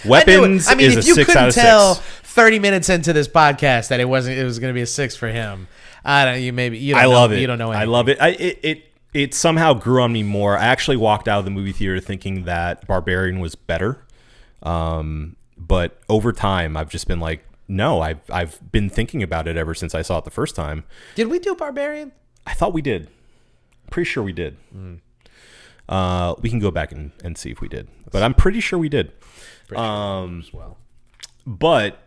Speaker 3: Weapons
Speaker 2: I mean,
Speaker 3: is
Speaker 2: if
Speaker 3: a
Speaker 2: you
Speaker 3: 6
Speaker 2: couldn't
Speaker 3: out of 6.
Speaker 2: tell 30 minutes into this podcast that it was gonna be a 6 for him, I don't. You maybe you. Don't
Speaker 3: I
Speaker 2: know,
Speaker 3: love it.
Speaker 2: You don't know anything.
Speaker 3: I love it. It somehow grew on me more. I actually walked out of the movie theater thinking that Barbarian was better. But over time, I've just been like, no, I've been thinking about it ever since I saw it the first time.
Speaker 2: Did we do Barbarian?
Speaker 3: I thought we did. Pretty sure we did. We can go back and see if we did. But I'm pretty sure we did.
Speaker 2: As well.
Speaker 3: But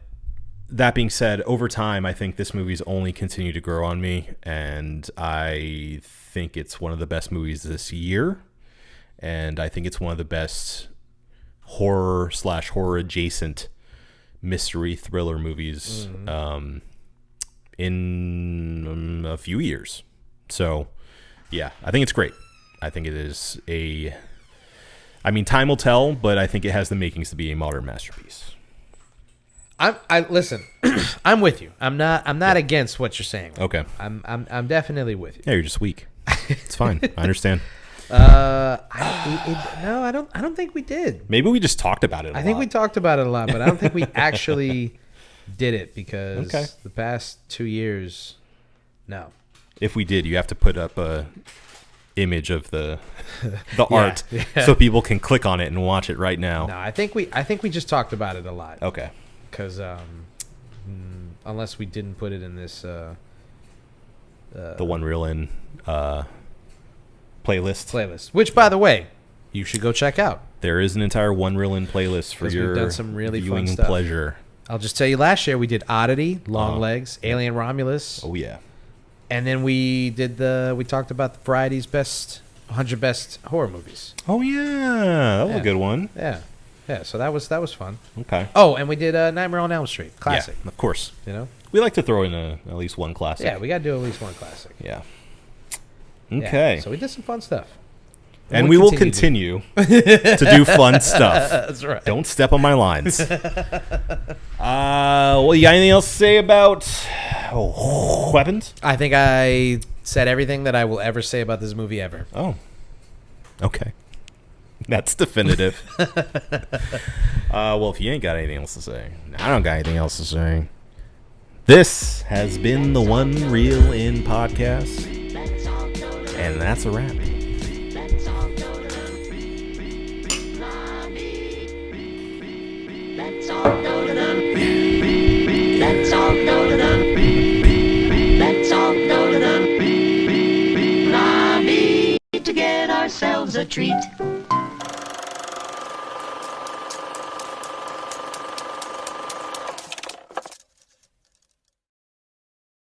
Speaker 3: that being said, over time, I think this movie's only continued to grow on me. And I think it's one of the best movies this year. And I think it's one of the best horror adjacent mystery thriller movies in a few years. So yeah, I think it's great. I think it is time will tell, but I think it has the makings to be a modern masterpiece.
Speaker 2: I listen. I'm with you. I'm not against what you're saying.
Speaker 3: Okay.
Speaker 2: I'm definitely with you.
Speaker 3: Yeah, you're just weak. It's fine. I understand.
Speaker 2: No, I don't think we did.
Speaker 3: Maybe we just talked about it.
Speaker 2: I think we talked about it a lot, but I don't think we actually did it because the past 2 years, no.
Speaker 3: If we did, you have to put up a image of the art so people can click on it and watch it right now.
Speaker 2: No, I think we just talked about it a lot.
Speaker 3: Okay.
Speaker 2: Because unless we didn't put it in this
Speaker 3: the One Reel In playlist,
Speaker 2: which by the way, you should go check out.
Speaker 3: There is an entire One Reel In playlist for your
Speaker 2: we've done some really
Speaker 3: viewing
Speaker 2: fun stuff.
Speaker 3: pleasure.
Speaker 2: I'll just tell you, last year we did Oddity, Long Legs, Alien Romulus.
Speaker 3: Oh yeah.
Speaker 2: And then we talked about the Variety's 100 best horror movies.
Speaker 3: Oh yeah, that was a good one.
Speaker 2: Yeah. So that was fun.
Speaker 3: Okay.
Speaker 2: Oh, and we did Nightmare on Elm Street, classic.
Speaker 3: Yeah, of course.
Speaker 2: You know,
Speaker 3: we like to throw in at least one classic.
Speaker 2: yeah, we got to do at least one classic.
Speaker 3: Yeah.
Speaker 2: Yeah,
Speaker 3: Okay.
Speaker 2: so we did some fun stuff.
Speaker 3: And we will continue to do fun stuff.
Speaker 2: That's right.
Speaker 3: Don't step on my lines. Well, you got anything else to say about weapons?
Speaker 2: I think I said everything that I will ever say about this movie ever.
Speaker 3: Oh. Okay. That's definitive. Well, if you ain't got anything else to say, I don't got anything else to say. This has been the One Reel In podcast, and that's a wrap.
Speaker 1: That's all to get ourselves a treat.